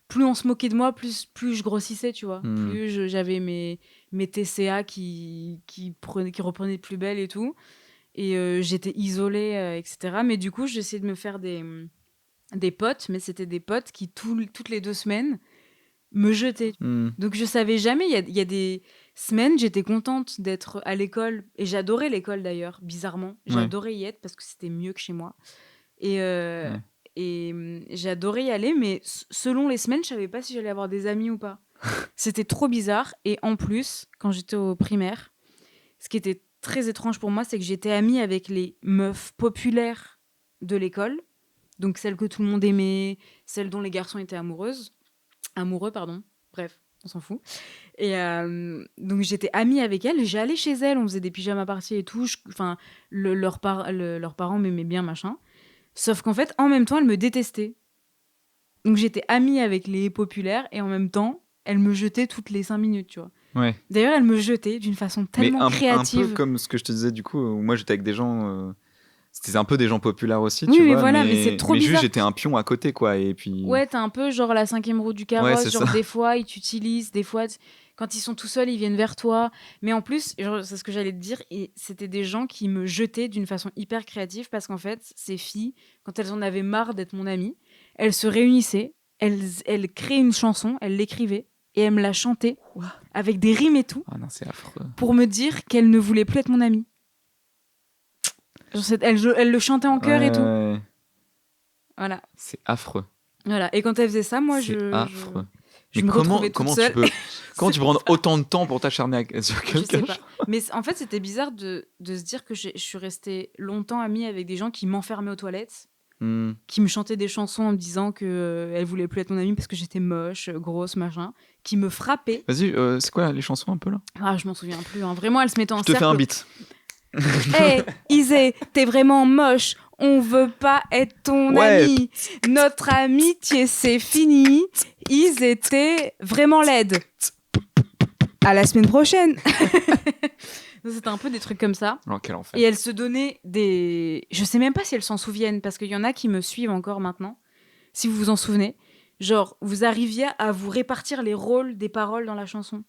plus on se moquait de moi, plus je grossissais, tu vois. Plus j'avais mes TCA qui reprenaient de plus belle et tout. Et j'étais isolée, etc. Mais du coup, j'essayais de me faire des potes, mais c'était des potes qui, toutes les 2 semaines, me jetaient. Donc, je savais jamais. Il y a des semaines, j'étais contente d'être à l'école. Et j'adorais l'école, d'ailleurs, bizarrement. J'adorais y être parce que c'était mieux que chez moi. Et j'adorais y aller, mais selon les semaines, je savais pas si j'allais avoir des amis ou pas. C'était trop bizarre. Et en plus, quand j'étais au primaire, ce qui était très étrange pour moi, c'est que j'étais amie avec les meufs populaires de l'école, donc celles que tout le monde aimait, celles dont les garçons étaient amoureux, bref, on s'en fout. Et donc j'étais amie avec elles, j'allais chez elles, on faisait des pyjama parties et tout, leurs parents m'aimaient bien, machin. Sauf qu'en fait, en même temps, elles me détestaient. Donc j'étais amie avec les populaires et en même temps, elles me jetaient toutes les 5 minutes, tu vois. Ouais. D'ailleurs, elle me jetait d'une façon tellement créative. Un peu comme ce que je te disais, du coup, où moi j'étais avec des gens. C'était un peu des gens populaires aussi, oui, tu vois. Voilà, mais c'est trop bizarre. Mais juste, j'étais un pion à côté, quoi. Et puis... Ouais, t'es un peu genre la 5e roue du carrosse. Genre, des fois, ils t'utilisent. Des fois, quand ils sont tout seuls, ils viennent vers toi. Mais en plus, genre, c'est ce que j'allais te dire. Et c'était des gens qui me jetaient d'une façon hyper créative parce qu'en fait, ces filles, quand elles en avaient marre d'être mon amie, elles se réunissaient. Elles créaient une chanson, elles l'écrivaient. Et elle me l'a chanté avec des rimes et tout. Ah non, c'est affreux. Pour me dire qu'elle ne voulait plus être mon amie. Genre, elle le chantait en chœur et tout. Ouais. Voilà. C'est affreux. Voilà. Et quand elle faisait ça, moi, affreux. Mais comment tu peux prendre autant de temps pour t'acharner sur quelqu'un? Je sais pas. Mais en fait, c'était bizarre de se dire que je suis restée longtemps amie avec des gens qui m'enfermaient aux toilettes. Qui me chantaient des chansons en me disant qu'elle voulait plus être mon amie parce que j'étais moche, grosse, machin, qui me frappaient. Vas-y, c'est quoi les chansons un peu là? Ah, je m'en souviens plus. Hein. Vraiment, elle se mettait en cercle. Je te fais un beat. Hey, Isée, t'es vraiment moche. On veut pas être ton ami. Notre amitié, c'est fini. Ils étaient vraiment laides. À la semaine prochaine. C'était un peu des trucs comme ça. Oh, quel enfer. Et elles se donnaient des... Je sais même pas si elles s'en souviennent, parce qu'il y en a qui me suivent encore maintenant, si vous vous en souvenez. Genre, vous arriviez à vous répartir les rôles des paroles dans la chanson.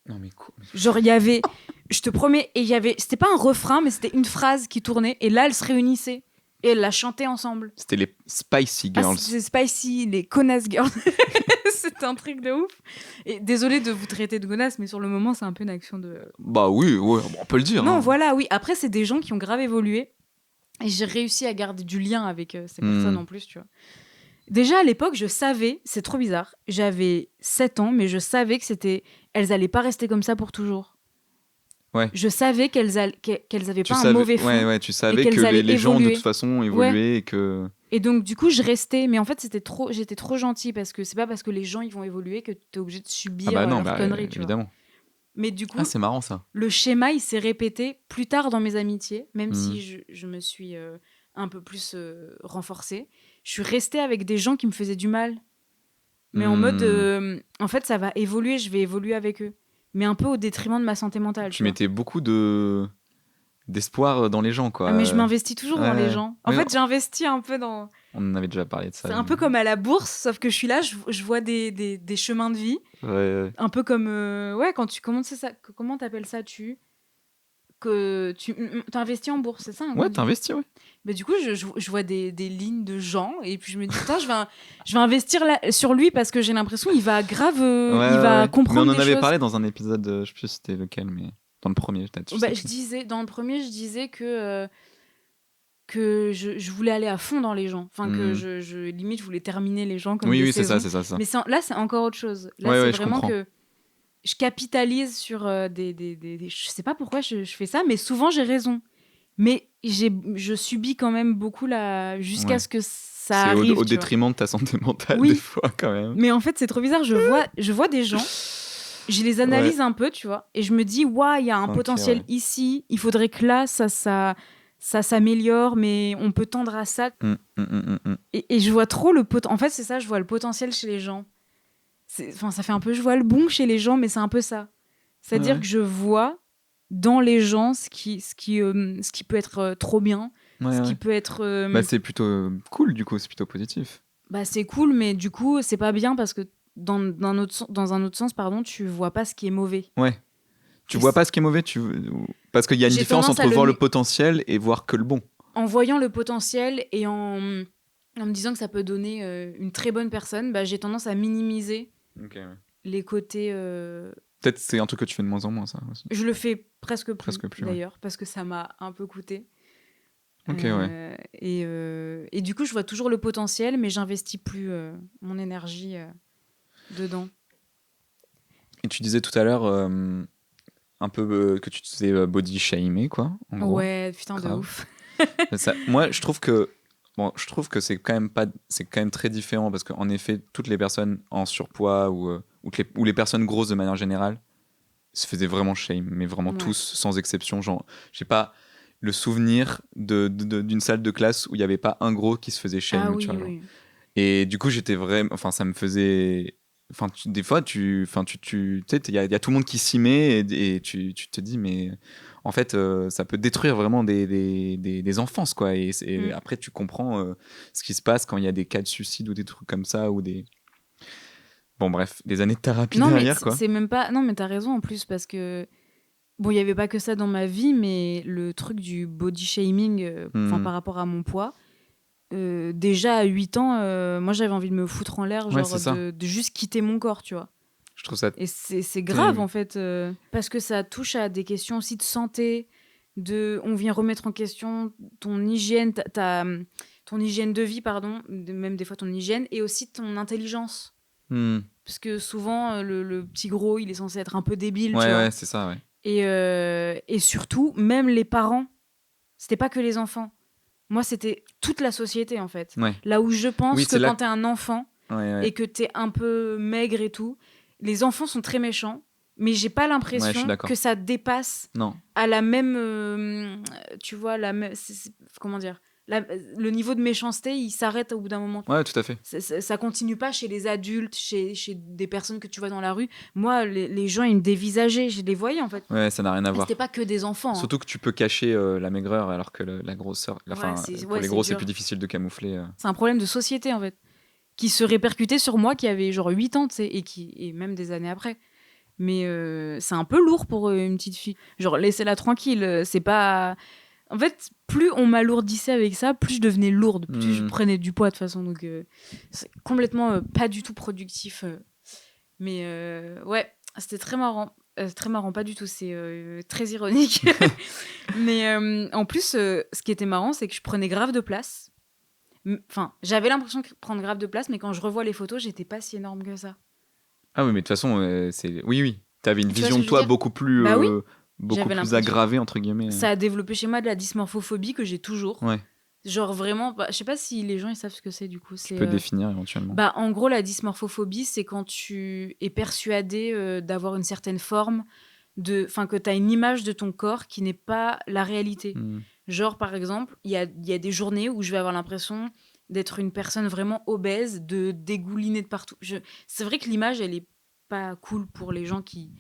Non mais quoi? Genre, il y avait... Je te promets, et il y avait... C'était pas un refrain, mais c'était une phrase qui tournait, et là, elles se réunissaient. Et elles la chantaient ensemble. C'était les Spicy Girls. C'était Spicy, les connasses girls. C'était un truc de ouf. Et désolée de vous traiter de connasse, mais sur le moment, c'est un peu une action de... Bah oui, on peut le dire. Non, voilà, oui. Après, c'est des gens qui ont grave évolué. Et j'ai réussi à garder du lien avec ces personnes en plus, tu vois. Déjà, à l'époque, je savais, c'est trop bizarre, j'avais 7 ans, mais je savais que elles allaient pas rester comme ça pour toujours. Ouais. Je savais qu'elles avaient pas un mauvais fond. Ouais, tu savais que les gens, de toute façon, évoluaient et que... Et donc, du coup, je restais. Mais en fait, j'étais trop gentille parce que c'est pas parce que les gens ils vont évoluer que t'es obligé de subir leurs conneries, tu évidemment. vois. Mais du coup, c'est marrant ça. Le schéma, il s'est répété plus tard dans mes amitiés, même si je me suis un peu plus renforcée. Je suis restée avec des gens qui me faisaient du mal. Mais en mode, en fait, ça va évoluer, je vais évoluer avec eux. Mais un peu au détriment de ma santé mentale. Tu mettais beaucoup d'espoir dans les gens, quoi. Ah, mais je m'investis toujours dans les gens. En fait, j'ai investi un peu dans... On en avait déjà parlé de ça. C'est un peu comme à la bourse, sauf que je suis là, je vois des chemins de vie. Ouais. Un peu comme... quand tu... Comment t'appelles ça, tu investis en bourse, c'est ça? Ouais, t'investis, ouais. Bah, du coup, je vois des lignes de gens et puis je me dis, putain, je vais investir sur lui parce que j'ai l'impression qu'il va grave... il va comprendre des choses. Mais on en avait parlé dans un épisode, je sais plus c'était lequel, mais dans le premier, peut-être. Dans le premier, je disais que que je voulais aller à fond dans les gens. Enfin, que limite, je voulais terminer les gens comme des saisons. C'est ça. Mais là, c'est encore autre chose. Là, c'est vraiment que je capitalise sur je sais pas pourquoi je fais ça, mais souvent, j'ai raison. Mais je subis quand même beaucoup jusqu'à ce que ça arrive. C'est au détriment de ta santé mentale, des fois, quand même. Mais en fait, c'est trop bizarre. Je vois des gens, je les analyse un peu, tu vois, et je me dis, waouh, il y a un potentiel ici, il faudrait que là, ça s'améliore, mais on peut tendre à ça. Et je vois trop le potentiel. En fait, c'est ça, je vois le potentiel chez les gens. Ça fait un peu, je vois le bon chez les gens, mais c'est un peu ça. C'est-à-dire que je vois dans les gens ce qui peut être trop bien, qui peut être... c'est plutôt cool, du coup, c'est plutôt positif. C'est cool, mais du coup, c'est pas bien parce que dans un autre sens, pardon, tu vois pas ce qui est mauvais. Ouais. Tu vois pas ce qui est mauvais, parce qu'il y a une différence entre voir le potentiel et voir que le bon. En voyant le potentiel et en me disant que ça peut donner une très bonne personne, j'ai tendance à minimiser les côtés... Peut-être c'est un truc que tu fais de moins en moins, ça aussi. Je le fais presque plus d'ailleurs, parce que ça m'a un peu coûté. Et du coup, je vois toujours le potentiel, mais j'investis plus mon énergie dedans. Et tu disais tout à l'heure un peu que tu te faisais body shamer, quoi. En gros. Ouais, putain, de ouf. Moi, je trouve que c'est quand même très différent parce qu'en effet, toutes les personnes en surpoids ou les personnes grosses de manière générale se faisaient vraiment shame, mais vraiment tous, sans exception. Genre, j'ai pas le souvenir d'une salle de classe où il n'y avait pas un gros qui se faisait shame. Tu vois, et du coup, j'étais vraiment... Enfin, ça me faisait... Enfin, des fois, tu sais, il y a tout le monde qui s'y met et tu te dis, mais en fait, ça peut détruire vraiment des enfances, quoi. Et après, tu comprends ce qui se passe quand il y a des cas de suicide ou des trucs comme ça, ou des... Bon, bref, des années de thérapie derrière, quoi. C'est même pas... Non, mais t'as raison en plus, parce que... Bon, il n'y avait pas que ça dans ma vie, mais le truc du body shaming par rapport à mon poids... déjà à 8 ans, moi j'avais envie de me foutre en l'air, genre de juste quitter mon corps, tu vois. Je trouve ça... Et c'est grave en fait, parce que ça touche à des questions aussi de santé, on vient remettre en question ton hygiène, ton hygiène de vie, pardon, même des fois ton hygiène, et aussi ton intelligence. Parce que souvent, le petit gros, il est censé être un peu débile, tu vois. Ouais, c'est ça, ouais. Et surtout, même les parents, c'était pas que les enfants. Moi, c'était toute la société, en fait. Ouais. Là où je pense que quand t'es un enfant et que t'es un peu maigre et tout, les enfants sont très méchants, mais j'ai pas l'impression que ça dépasse à la même... tu vois, comment dire, le niveau de méchanceté, il s'arrête au bout d'un moment. Ouais, tout à fait. Ça continue pas chez les adultes, chez des personnes que tu vois dans la rue. Moi, les gens, ils me dévisageaient, je les voyais en fait. Ouais, ça n'a rien à voir. C'était pas que des enfants. Surtout que tu peux cacher la maigreur alors que la grosseur... pour les gros, c'est plus difficile de camoufler. C'est un problème de société en fait, qui se répercutait sur moi qui avait genre 8 ans, tu sais, et même des années après. Mais c'est un peu lourd pour une petite fille. Genre, laissez-la tranquille, c'est pas... En fait, plus on m'alourdissait avec ça, plus je devenais lourde, plus je prenais du poids de toute façon. Donc, c'est complètement pas du tout productif. Mais ouais, c'était très marrant. Très marrant, pas du tout. C'est très ironique. Mais en plus, ce qui était marrant, c'est que je prenais grave de place. Enfin, j'avais l'impression de prendre grave de place, mais quand je revois les photos, j'étais pas si énorme que ça. Ah oui, mais de toute façon, oui. T'avais une vision de toi beaucoup plus... beaucoup plus aggravé entre guillemets. Ça a développé chez moi de la dysmorphophobie que j'ai toujours. Ouais. Genre vraiment, je sais pas si les gens ils savent ce que c'est du coup. Tu peux définir éventuellement. En gros, la dysmorphophobie, c'est quand tu es persuadé d'avoir une certaine forme, que tu as une image de ton corps qui n'est pas la réalité. Genre par exemple, il y a des journées où je vais avoir l'impression d'être une personne vraiment obèse, de dégouliner de partout. C'est vrai que l'image, elle est pas cool pour les gens qui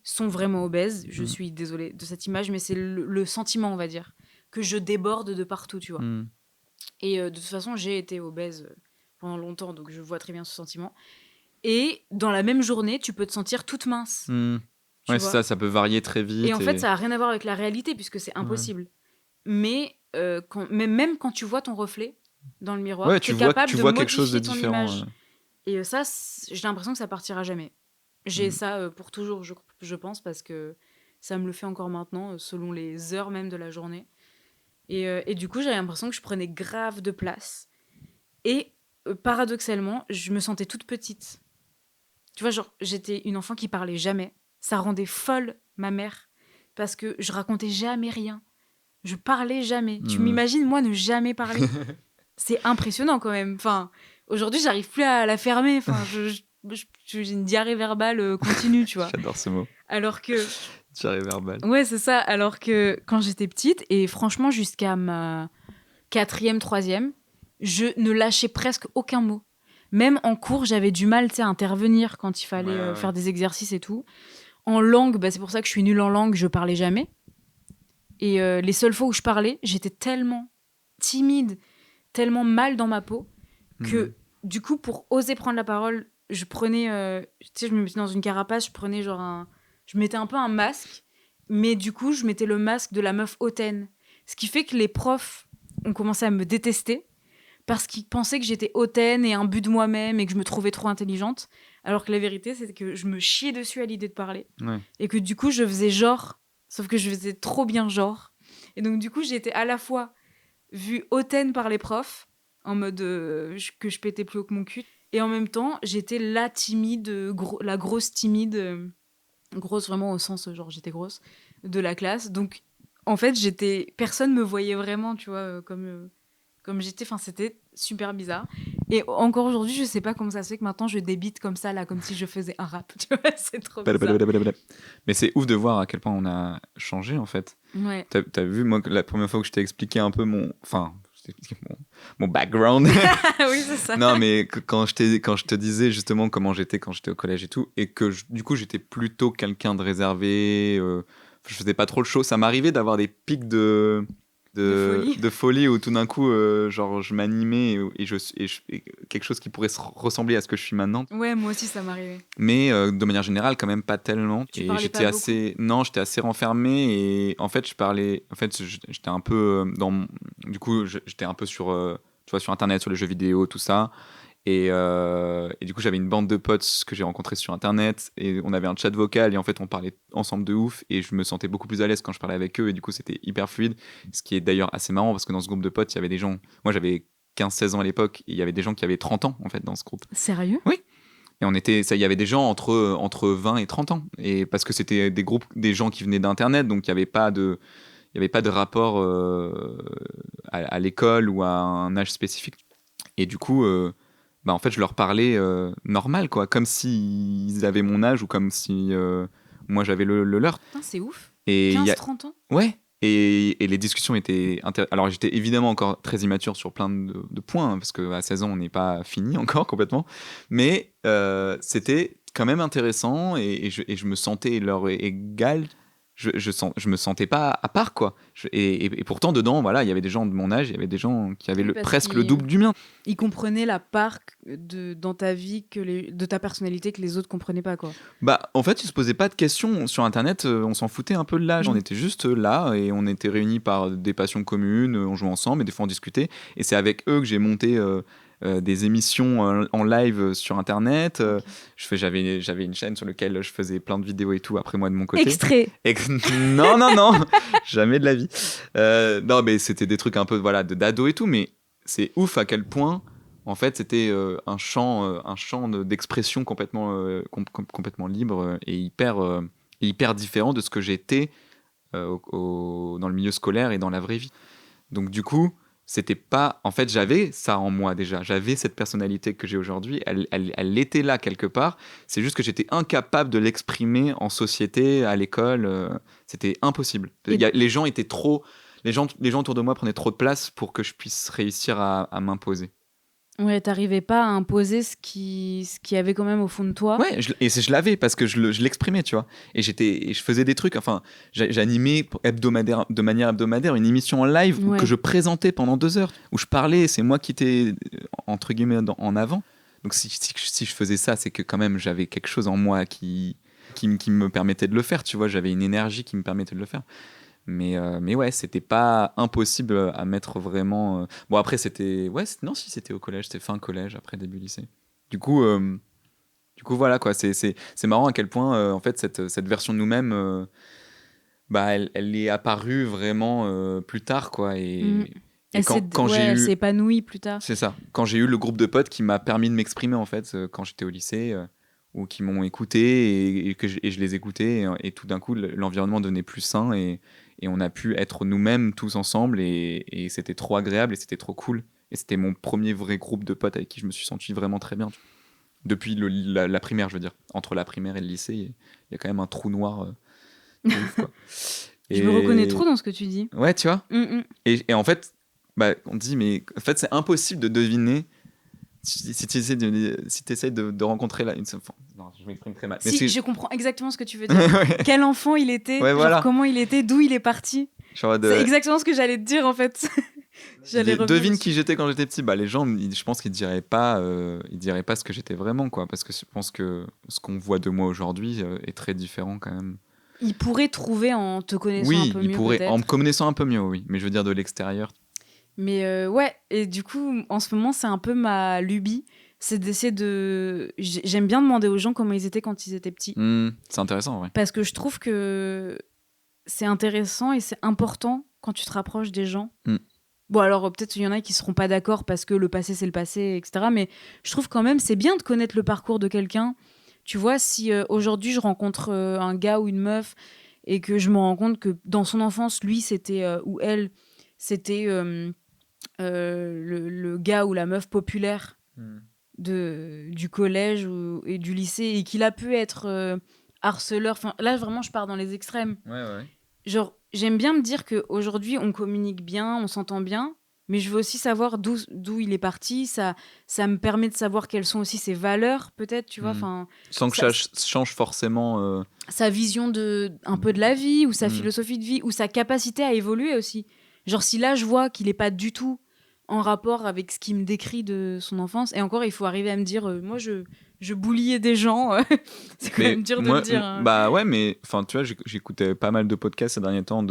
sont vraiment obèses. Je suis désolée de cette image, mais c'est le sentiment, on va dire, que je déborde de partout, tu vois. Et de toute façon, j'ai été obèse pendant longtemps, donc je vois très bien ce sentiment. Et dans la même journée, tu peux te sentir toute mince. Ouais, c'est ça peut varier très vite. Et en fait, ça n'a rien à voir avec la réalité, puisque c'est impossible. Mais même quand tu vois ton reflet dans le miroir, tu es capable de modifier quelque chose de différent. Et ça, j'ai l'impression que ça partira jamais. J'ai ça pour toujours, je pense, parce que ça me le fait encore maintenant, selon les heures même de la journée. Et du coup, j'avais l'impression que je prenais grave de place. Et paradoxalement, je me sentais toute petite. Tu vois, genre, j'étais une enfant qui parlait jamais. Ça rendait folle ma mère parce que je racontais jamais rien. Je parlais jamais. Tu m'imagines, moi, ne jamais parler? C'est impressionnant quand même. Enfin, aujourd'hui, j'arrive plus à la fermer. Enfin, j'ai une diarrhée verbale continue, tu vois. J'adore ce mot. Alors que... Diarrhée verbale. Ouais, c'est ça. Alors que quand j'étais petite, et franchement, jusqu'à ma 4e, 3e, je ne lâchais presque aucun mot. Même en cours, j'avais du mal, tu sais, à intervenir quand il fallait faire des exercices et tout. En langue, bah, c'est pour ça que je suis nulle en langue, je parlais jamais. Et les seules fois où je parlais, j'étais tellement timide, tellement mal dans ma peau, que du coup, pour oser prendre la parole, je prenais, tu sais, je me mettais dans une carapace, je mettais un peu un masque, mais du coup, je mettais le masque de la meuf hautaine. Ce qui fait que les profs ont commencé à me détester parce qu'ils pensaient que j'étais hautaine et un but de moi-même et que je me trouvais trop intelligente. Alors que la vérité, c'est que je me chiais dessus à l'idée de parler. Ouais. Et que du coup, je faisais genre, sauf que je faisais trop bien genre. Et donc, du coup, j'étais à la fois vue hautaine par les profs, en mode que je pétais plus haut que mon cul. Et en même temps, j'étais la timide, la grosse timide, grosse vraiment au sens, genre j'étais grosse, de la classe. Donc, en fait, personne me voyait vraiment, tu vois, comme j'étais. Enfin, c'était super bizarre. Et encore aujourd'hui, je sais pas comment ça se fait que maintenant je débite comme ça, là, comme si je faisais un rap. Tu vois, c'est trop bizarre. Mais c'est ouf de voir à quel point on a changé, en fait. Ouais. T'as vu, moi, la première fois que je t'ai expliqué un peu mon background. Oui, c'est ça. Non, mais quand je te disais justement comment j'étais quand j'étais au collège et tout, et que du coup j'étais plutôt quelqu'un de réservé, je faisais pas trop le show, ça m'arrivait d'avoir des pics de folie où tout d'un coup, genre, je m'animais et quelque chose qui pourrait ressembler à ce que je suis maintenant. Ouais, moi aussi ça m'arrivait. Mais de manière générale, quand même pas tellement. Tu parlais pas beaucoup. Non, j'étais assez renfermé et en fait, j'étais un peu du coup, j'étais un peu sur, tu vois, sur Internet, sur les jeux vidéo, tout ça. Et du coup, j'avais une bande de potes que j'ai rencontrés sur Internet et on avait un chat vocal et en fait, on parlait ensemble de ouf et je me sentais beaucoup plus à l'aise quand je parlais avec eux et du coup, c'était hyper fluide. Ce qui est d'ailleurs assez marrant parce que dans ce groupe de potes, il y avait des gens. Moi, j'avais 15-16 ans à l'époque et il y avait des gens qui avaient 30 ans en fait dans ce groupe. Sérieux? Oui. Et il y avait des gens entre 20 et 30 ans. Et parce que c'était des groupes, des gens qui venaient d'Internet, donc il n'y avait pas de rapport à l'école ou à un âge spécifique. Et du coup, en fait, je leur parlais normal, quoi, comme s'ils avaient mon âge ou comme si moi j'avais le leur. Putain, c'est ouf. Et 15-30 ans? Ouais. Et les discussions étaient alors j'étais évidemment encore très immature sur plein de points hein, parce qu'à 16 ans on n'est pas fini encore complètement, mais c'était quand même intéressant et je me sentais leur égal. Je me sentais pas à part quoi. Et pourtant dedans voilà il y avait des gens de mon âge, il y avait des gens qui avaient presque le double du mien. Ils comprenaient la part dans ta vie de ta personnalité que les autres comprenaient pas quoi. Bah en fait ils se posaient pas de questions sur internet, on s'en foutait un peu de l'âge, on était juste là et on était réunis par des passions communes, on jouait ensemble et des fois on discutait et c'est avec eux que j'ai monté des émissions en live sur internet. Okay. J'avais une chaîne sur laquelle je faisais plein de vidéos et tout après moi de mon côté. Extrait. Non, jamais de la vie. Non mais c'était des trucs un peu voilà d'ado et tout, mais c'est ouf à quel point en fait c'était un champ d'expression complètement complètement libre et hyper différent de ce que j'étais dans le milieu scolaire et dans la vraie vie. Donc du coup c'était pas en fait j'avais ça en moi déjà, j'avais cette personnalité que j'ai aujourd'hui, elle était là quelque part, c'est juste que j'étais incapable de l'exprimer en société, à l'école, c'était impossible. Les gens autour de moi prenaient trop de place pour que je puisse réussir à m'imposer. Ouais, t'arrivais pas à imposer ce qui avait quand même au fond de toi. Ouais, je l'avais parce que je l'exprimais, tu vois. Et je faisais des trucs, enfin, j'animais de manière hebdomadaire une émission en live que je présentais pendant 2 heures, où je parlais, c'est moi qui étais, entre guillemets, en avant. Donc si je faisais ça, c'est que quand même j'avais quelque chose en moi qui me permettait de le faire, tu vois. J'avais une énergie qui me permettait de le faire. Mais ouais, c'était pas impossible à mettre vraiment. Bon, après, c'était au collège, c'était fin collège, après début lycée. Du coup, voilà quoi. C'est marrant à quel point, en fait, cette version de nous-mêmes, elle est apparue vraiment plus tard, quoi. Et elle s'est épanouie plus tard. C'est ça. Quand j'ai eu le groupe de potes qui m'a permis de m'exprimer, en fait, quand j'étais au lycée, ou qui m'ont écouté et je les écoutais, et tout d'un coup, l'environnement devenait plus sain et on a pu être nous-mêmes tous ensemble et c'était trop agréable et c'était trop cool. Et c'était mon premier vrai groupe de potes avec qui je me suis senti vraiment très bien. Depuis la primaire, je veux dire. Entre la primaire et le lycée, il y a quand même un trou noir de ouf, quoi. Je me reconnais trop dans ce que tu dis. Ouais, tu vois. Et en fait, on dit, mais en fait, c'est impossible de deviner si tu essaies de rencontrer une... Non, je m'exprime très mal. Si, je comprends exactement ce que tu veux dire. Ouais. Quel enfant il était, voilà. Comment il était, d'où il est parti. C'est exactement ce que j'allais te dire, en fait. Devine qui j'étais quand j'étais petit. Les gens, je pense qu'ils diraient pas ce que j'étais vraiment, quoi, parce que je pense que ce qu'on voit de moi aujourd'hui est très différent quand même. Ils pourraient trouver en te connaissant un peu mieux. Oui, ils pourraient en me connaissant un peu mieux, oui. Mais je veux dire de l'extérieur. Mais ouais, et du coup, en ce moment, c'est un peu ma lubie. C'est d'essayer de... J'aime bien demander aux gens comment ils étaient quand ils étaient petits. C'est intéressant, ouais. Parce que je trouve que c'est intéressant et c'est important quand tu te rapproches des gens. Bon, alors peut-être il y en a qui seront pas d'accord parce que le passé, c'est le passé, etc. Mais je trouve quand même, c'est bien de connaître le parcours de quelqu'un. Tu vois, si aujourd'hui, je rencontre un gars ou une meuf et que je me rends compte que dans son enfance, lui, c'était... ou elle, c'était... le gars ou la meuf populaire du collège et du lycée et qu'il a pu être harceleur. Enfin, là, vraiment, je pars dans les extrêmes. Ouais. Genre, j'aime bien me dire qu'aujourd'hui, on communique bien, on s'entend bien, mais je veux aussi savoir d'où il est parti. Ça me permet de savoir quelles sont aussi ses valeurs, peut-être, tu vois. Sans que ça change forcément... sa vision un peu de la vie, ou sa philosophie de vie, ou sa capacité à évoluer aussi. Genre, si là, je vois qu'il n'est pas du tout en rapport avec ce qu'il me décrit de son enfance, et encore, il faut arriver à me dire, moi, je bouliais des gens, c'est quand même dur de le dire. Hein. Ouais, mais tu vois, j'écoutais pas mal de podcasts ces derniers temps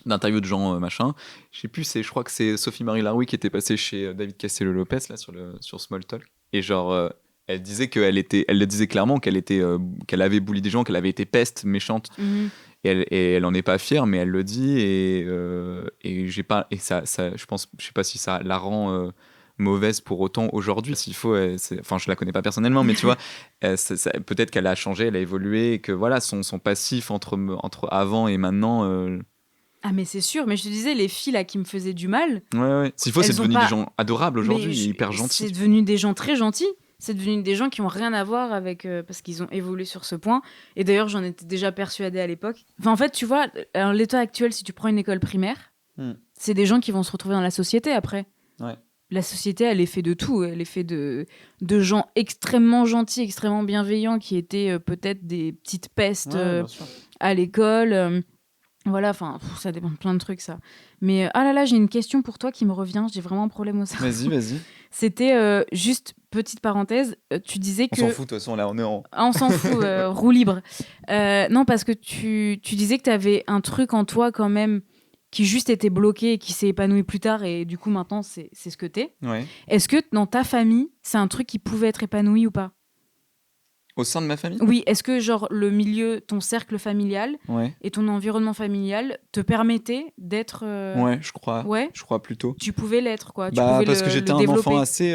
d'interviews de gens, machin. Je crois que c'est Sophie-Marie Laroui qui était passée chez David Castello-Lopez, là, sur Small Talk. Et genre... elle disait elle le disait clairement qu'elle avait bully des gens, qu'elle avait été peste, méchante. Et elle en est pas fière, mais elle le dit et ça je sais pas si ça la rend mauvaise pour autant aujourd'hui. S'il faut, je la connais pas personnellement, mais tu vois, peut-être qu'elle a changé, elle a évolué, et que voilà, son passif entre avant et maintenant. Ah mais c'est sûr, mais je te disais, les filles là qui me faisaient du mal. Ouais. S'il faut, c'est devenu des gens adorables aujourd'hui, hyper gentils. C'est devenu des gens très gentils. C'est devenu des gens qui n'ont rien à voir avec... parce qu'ils ont évolué sur ce point. Et d'ailleurs, j'en étais déjà persuadée à l'époque. En fait, tu vois, l'état actuel, si tu prends une école primaire, c'est des gens qui vont se retrouver dans la société après. Ouais. La société, elle est faite de tout. Elle est faite de gens extrêmement gentils, extrêmement bienveillants, qui étaient peut-être des petites pestes à l'école. Voilà, ça dépend de plein de trucs, ça. Mais là, j'ai une question pour toi qui me revient. J'ai vraiment un problème au cerveau. Vas-y. C'était juste, petite parenthèse, tu disais que... On s'en fout, de toute façon, là, on est en... on s'en fout, roue libre. Non, parce que tu disais que tu avais un truc en toi, quand même, qui juste était bloqué et qui s'est épanoui plus tard, et du coup, maintenant, c'est ce que t'es. Ouais. Est-ce que, dans ta famille, c'est un truc qui pouvait être épanoui ou pas ? Au sein de ma famille ? Oui, est-ce que genre le milieu, ton cercle familial et ton environnement familial te permettaient d'être... Ouais, je crois. Ouais. Je crois plutôt. Tu pouvais l'être, quoi. Tu pouvais parce que j'étais un enfant assez...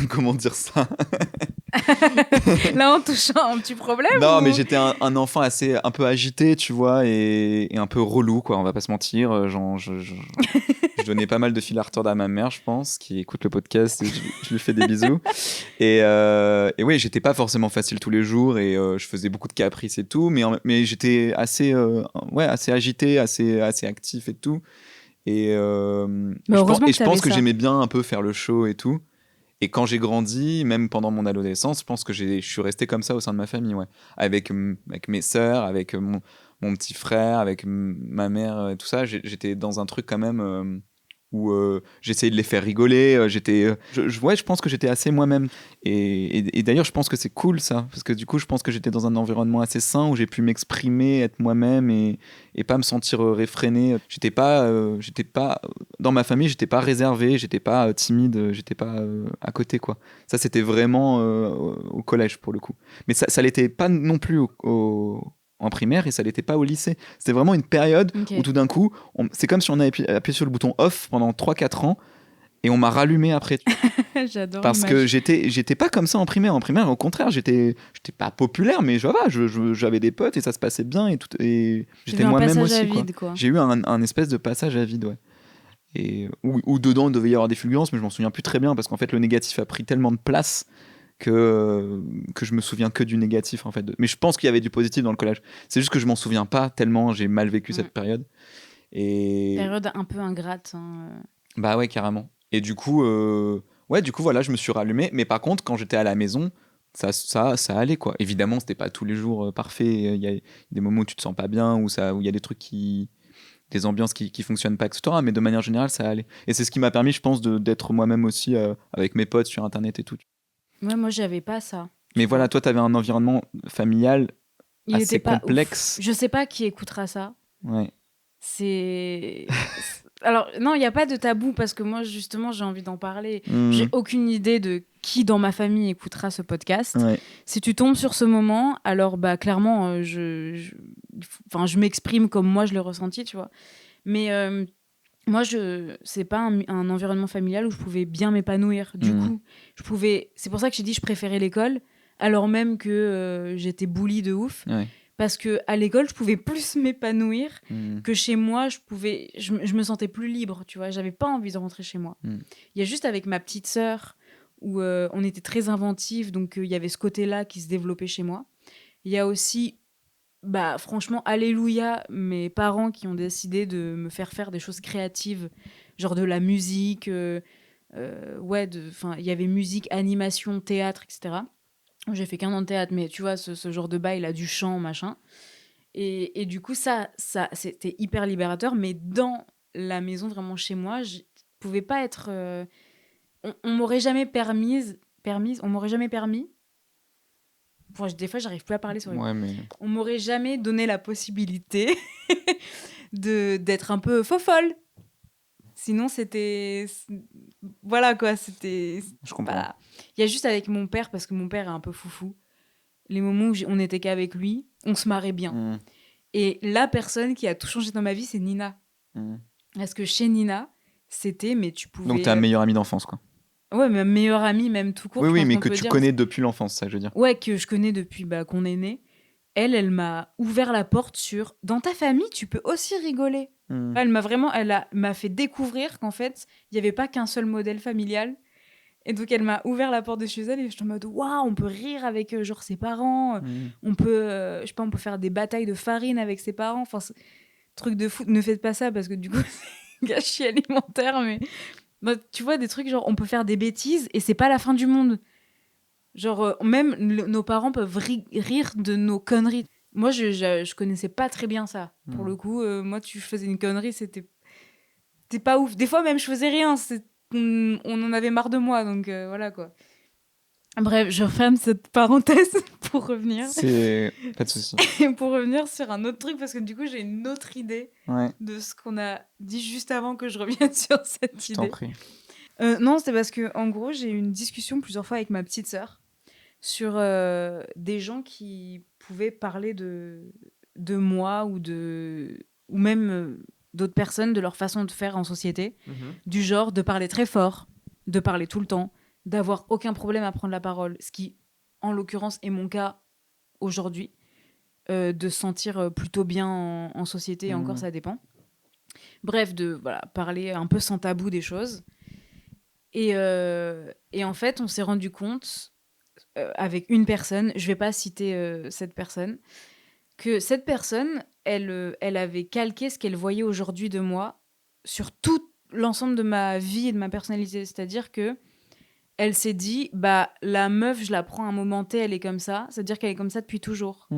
comment dire ça ? Là, on touche un petit problème. Non, mais j'étais un enfant assez un peu agité, tu vois, et un peu relou, quoi. On va pas se mentir. Je donnais pas mal de fil à retordre à ma mère, je pense, qui écoute le podcast. Et je lui fais des bisous. Et oui, j'étais pas forcément facile tous les jours, et je faisais beaucoup de caprices et tout, mais j'étais assez agité, assez actif et tout. Et je pense que j'aimais bien un peu faire le show et tout. Et quand j'ai grandi, même pendant mon adolescence, je pense que je suis resté comme ça au sein de ma famille, ouais. Avec mes sœurs, avec mon petit frère, avec ma mère et tout ça. J'étais dans un truc quand même où j'essayais de les faire rigoler. Je pense que j'étais assez moi-même. Et d'ailleurs, je pense que c'est cool ça, parce que du coup, je pense que j'étais dans un environnement assez sain où j'ai pu m'exprimer, être moi-même et pas me sentir réfréné. J'étais pas dans ma famille, j'étais pas réservé, j'étais pas timide, j'étais pas à côté quoi. Ça, c'était vraiment au collège pour le coup. Mais ça l'était pas non plus en primaire et ça l'était pas au lycée. C'était vraiment une période où tout d'un coup, c'est comme si on avait appuyé sur le bouton off pendant 3-4 ans et on m'a rallumé après. J'adore. Parce que j'étais pas comme ça en primaire. En primaire, au contraire, j'étais pas populaire, mais j'avais des potes et ça se passait bien et j'étais moi-même aussi. J'ai eu un espèce de passage à vide, ouais. Et où dedans il devait y avoir des fulgurances, mais je m'en souviens plus très bien parce qu'en fait le négatif a pris tellement de place que je me souviens que du négatif en fait. Mais je pense qu'il y avait du positif dans le collège. C'est juste que je m'en souviens pas tellement j'ai mal vécu cette période. Période un peu ingrate. Bah ouais, carrément. Et du coup, voilà, je me suis rallumé. Mais par contre, quand j'étais à la maison, ça allait quoi. Évidemment, c'était pas tous les jours parfait. Il y a des moments où tu te sens pas bien, où il y a des trucs des ambiances qui fonctionnent pas, etc. Mais de manière générale, ça allait. Et c'est ce qui m'a permis, je pense, d'être moi-même aussi avec mes potes sur Internet et tout. Ouais, moi, j'avais pas ça. Mais voilà, toi, t'avais un environnement familial assez complexe. Je sais pas qui écoutera ça. Ouais. Alors, non, il n'y a pas de tabou parce que moi, justement, j'ai envie d'en parler. J'ai aucune idée de qui dans ma famille écoutera ce podcast. Ouais. Si tu tombes sur ce moment, alors bah, clairement, je m'exprime comme moi je l'ai ressenti, tu vois. Mais moi, c'est pas un environnement familial où je pouvais bien m'épanouir. Du coup, c'est pour ça que j'ai dit que je préférais l'école, alors même que j'étais bully de ouf. Ouais. Parce qu'à l'école, je pouvais plus m'épanouir que chez moi. Je me sentais plus libre, tu vois. J'avais pas envie de rentrer chez moi. Il y a juste avec ma petite sœur où on était très inventifs, donc il y avait ce côté-là qui se développait chez moi. Il y a aussi, bah franchement, alléluia, mes parents qui ont décidé de me faire des choses créatives, genre de la musique, il y avait musique, animation, théâtre, etc. J'ai fait qu'un an de théâtre, mais tu vois, ce genre de bail, là, du chant, machin. Et du coup, ça c'était hyper libérateur. Mais dans la maison, vraiment chez moi, je pouvais pas être... on m'aurait jamais permis... On m'aurait jamais permis... Bon, des fois, j'arrive plus à parler sur On m'aurait jamais donné la possibilité d'être un peu fofolle. Sinon, c'était... Voilà, quoi, c'était... Je comprends. Voilà. Il y a juste avec mon père, parce que mon père est un peu foufou, les moments où on n'était qu'avec lui, on se marrait bien. Et la personne qui a tout changé dans ma vie, c'est Nina. Parce que chez Nina, c'était... Mais tu pouvais... Donc, t'es un meilleur ami d'enfance, quoi. Ouais, ma meilleure amie, même tout court. Oui, mais que tu connais depuis l'enfance, ça, je veux dire. Ouais, que je connais depuis qu'on est né. Elle m'a ouvert la porte sur... Dans ta famille, tu peux aussi rigoler. Elle m'a fait découvrir qu'en fait, il n'y avait pas qu'un seul modèle familial. Et donc, elle m'a ouvert la porte de chez elle et j'étais en mode, waouh, on peut rire avec genre ses parents. On peut, je sais pas, on peut faire des batailles de farine avec ses parents. Enfin, truc de fou. Ne faites pas ça parce que du coup, c'est gâchis alimentaire. Mais bah, tu vois, des trucs genre, on peut faire des bêtises et c'est pas la fin du monde. Genre, même nos parents peuvent rire de nos conneries. Moi, je connaissais pas très bien ça. Pour le coup, moi, tu faisais une connerie, c'était pas ouf. Des fois, même, je faisais rien. On en avait marre de moi, donc voilà, quoi. Bref, je referme cette parenthèse pour revenir. C'est... Pas de souci. Pour revenir sur un autre truc, parce que du coup, j'ai une autre idée de ce qu'on a dit juste avant que je revienne sur cette idée. Je t'en prie. Non, c'est parce que, en gros, j'ai eu une discussion plusieurs fois avec ma petite sœur sur des gens qui pouvaient parler de moi ou même d'autres personnes, de leur façon de faire en société, du genre de parler très fort, de parler tout le temps, d'avoir aucun problème à prendre la parole, ce qui, en l'occurrence, est mon cas aujourd'hui, de se sentir plutôt bien en société, et encore ça dépend. Bref, de parler un peu sans tabou des choses. Et en fait, on s'est rendu compte avec une personne, je vais pas citer cette personne, que cette personne, elle avait calqué ce qu'elle voyait aujourd'hui de moi sur tout l'ensemble de ma vie et de ma personnalité. C'est-à-dire que elle s'est dit, bah la meuf, je la prends à un moment T, elle est comme ça. C'est-à-dire qu'elle est comme ça depuis toujours.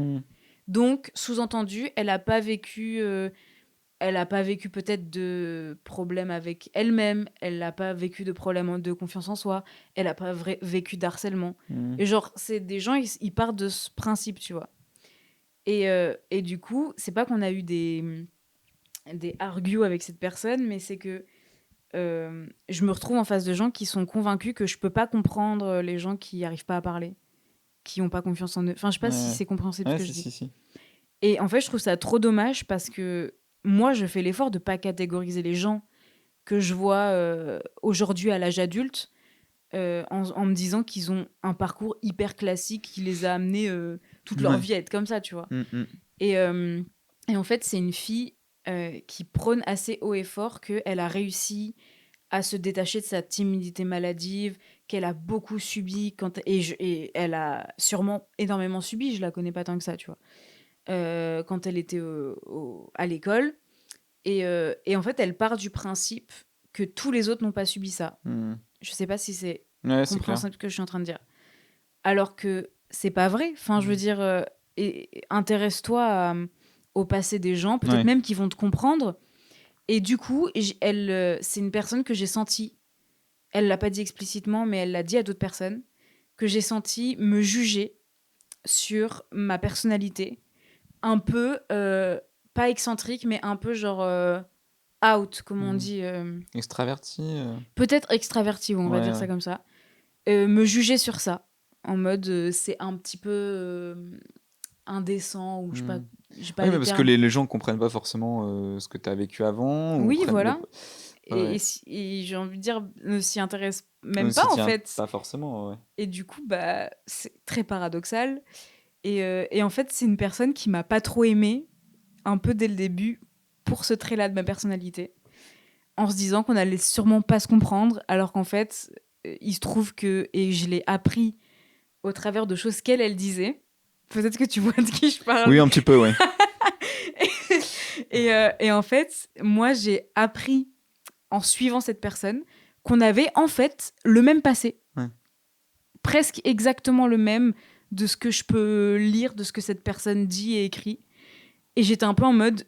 Donc, sous-entendu, elle a pas vécu... elle n'a pas vécu peut-être de problème avec elle-même, elle n'a pas vécu de problème de confiance en soi, elle n'a pas vécu d'harcèlement. Et genre, c'est des gens, ils partent de ce principe, tu vois. Et du coup, c'est pas qu'on a eu des argues avec cette personne, mais c'est que je me retrouve en face de gens qui sont convaincus que je peux pas comprendre les gens qui n'arrivent pas à parler, qui n'ont pas confiance en eux. Enfin, je sais pas si c'est compréhensible ce que je dis. Si. Et en fait, je trouve ça trop dommage parce que moi, je fais l'effort de pas catégoriser les gens que je vois aujourd'hui à l'âge adulte en me disant qu'ils ont un parcours hyper classique qui les a amenés toute leur vie à être comme ça, tu vois. Et en fait, c'est une fille qui prône assez haut et fort qu'elle a réussi à se détacher de sa timidité maladive, qu'elle a beaucoup subi, et elle a sûrement énormément subi, je la connais pas tant que ça, tu vois. Quand elle était à l'école. Et en fait, elle part du principe que tous les autres n'ont pas subi ça. Je sais pas si c'est compréhensible ce que je suis en train de dire. Alors que c'est pas vrai. Enfin, je veux dire, intéresse-toi au passé des gens, peut-être même qu'ils vont te comprendre. Et du coup, c'est une personne que j'ai sentie, elle l'a pas dit explicitement, mais elle l'a dit à d'autres personnes, que j'ai senti me juger sur ma personnalité, un peu, pas excentrique, mais un peu genre out, comme on dit. Extraverti Peut-être extraverti, on va dire ça comme ça. Me juger sur ça, en mode c'est un petit peu indécent, ou je sais pas. J'ai pas mais parce que les gens comprennent pas forcément ce que tu as vécu avant. Oui, voilà. Et j'ai envie de dire, ne s'y intéresse même pas, en fait. Pas forcément, ouais. Et du coup, bah, c'est très paradoxal. Et en fait, c'est une personne qui m'a pas trop aimée, un peu dès le début, pour ce trait-là de ma personnalité, en se disant qu'on allait sûrement pas se comprendre, alors qu'en fait, il se trouve que, et je l'ai appris au travers de choses elle disait, peut-être que tu vois de qui je parle. Oui, un petit peu, ouais. et en fait, moi, j'ai appris, en suivant cette personne, qu'on avait en fait le même passé. Presque exactement le même de ce que je peux lire, de ce que cette personne dit et écrit. Et j'étais un peu en mode,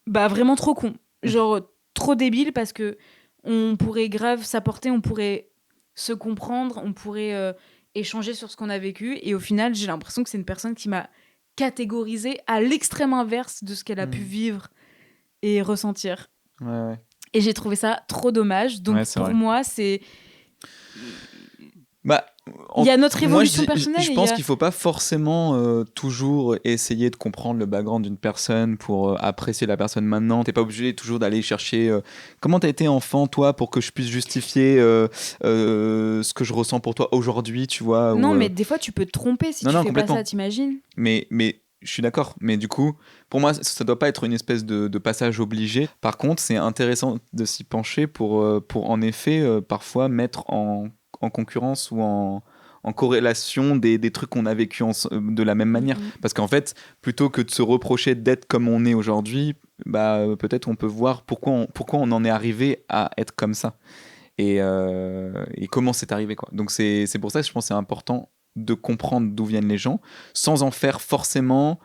bah vraiment trop con. Genre trop débile, parce que on pourrait grave s'apporter, on pourrait se comprendre, on pourrait échanger sur ce qu'on a vécu. Et au final, j'ai l'impression que c'est une personne qui m'a catégorisée à l'extrême inverse de ce qu'elle a pu vivre et ressentir. Et j'ai trouvé ça trop dommage. Donc pour moi, c'est... Bah, il y a notre évolution personnelle. Je pense qu'il faut pas forcément toujours essayer de comprendre le background d'une personne pour apprécier la personne maintenant. T'es pas obligé toujours d'aller chercher comment t'as été enfant, toi, pour que je puisse justifier ce que je ressens pour toi aujourd'hui, tu vois. Non, mais des fois, tu peux te tromper si tu fais pas ça, t'imagines. Mais je suis d'accord, mais du coup, pour moi, ça doit pas être une espèce de passage obligé. Par contre, c'est intéressant de s'y pencher pour en effet parfois mettre en concurrence ou en corrélation des trucs qu'on a vécu de la même manière. Parce qu'en fait, plutôt que de se reprocher d'être comme on est aujourd'hui, bah, peut-être on peut voir pourquoi on en est arrivé à être comme ça. Et comment c'est arrivé, quoi. Donc c'est pour ça que je pense que c'est important de comprendre d'où viennent les gens, sans en faire forcément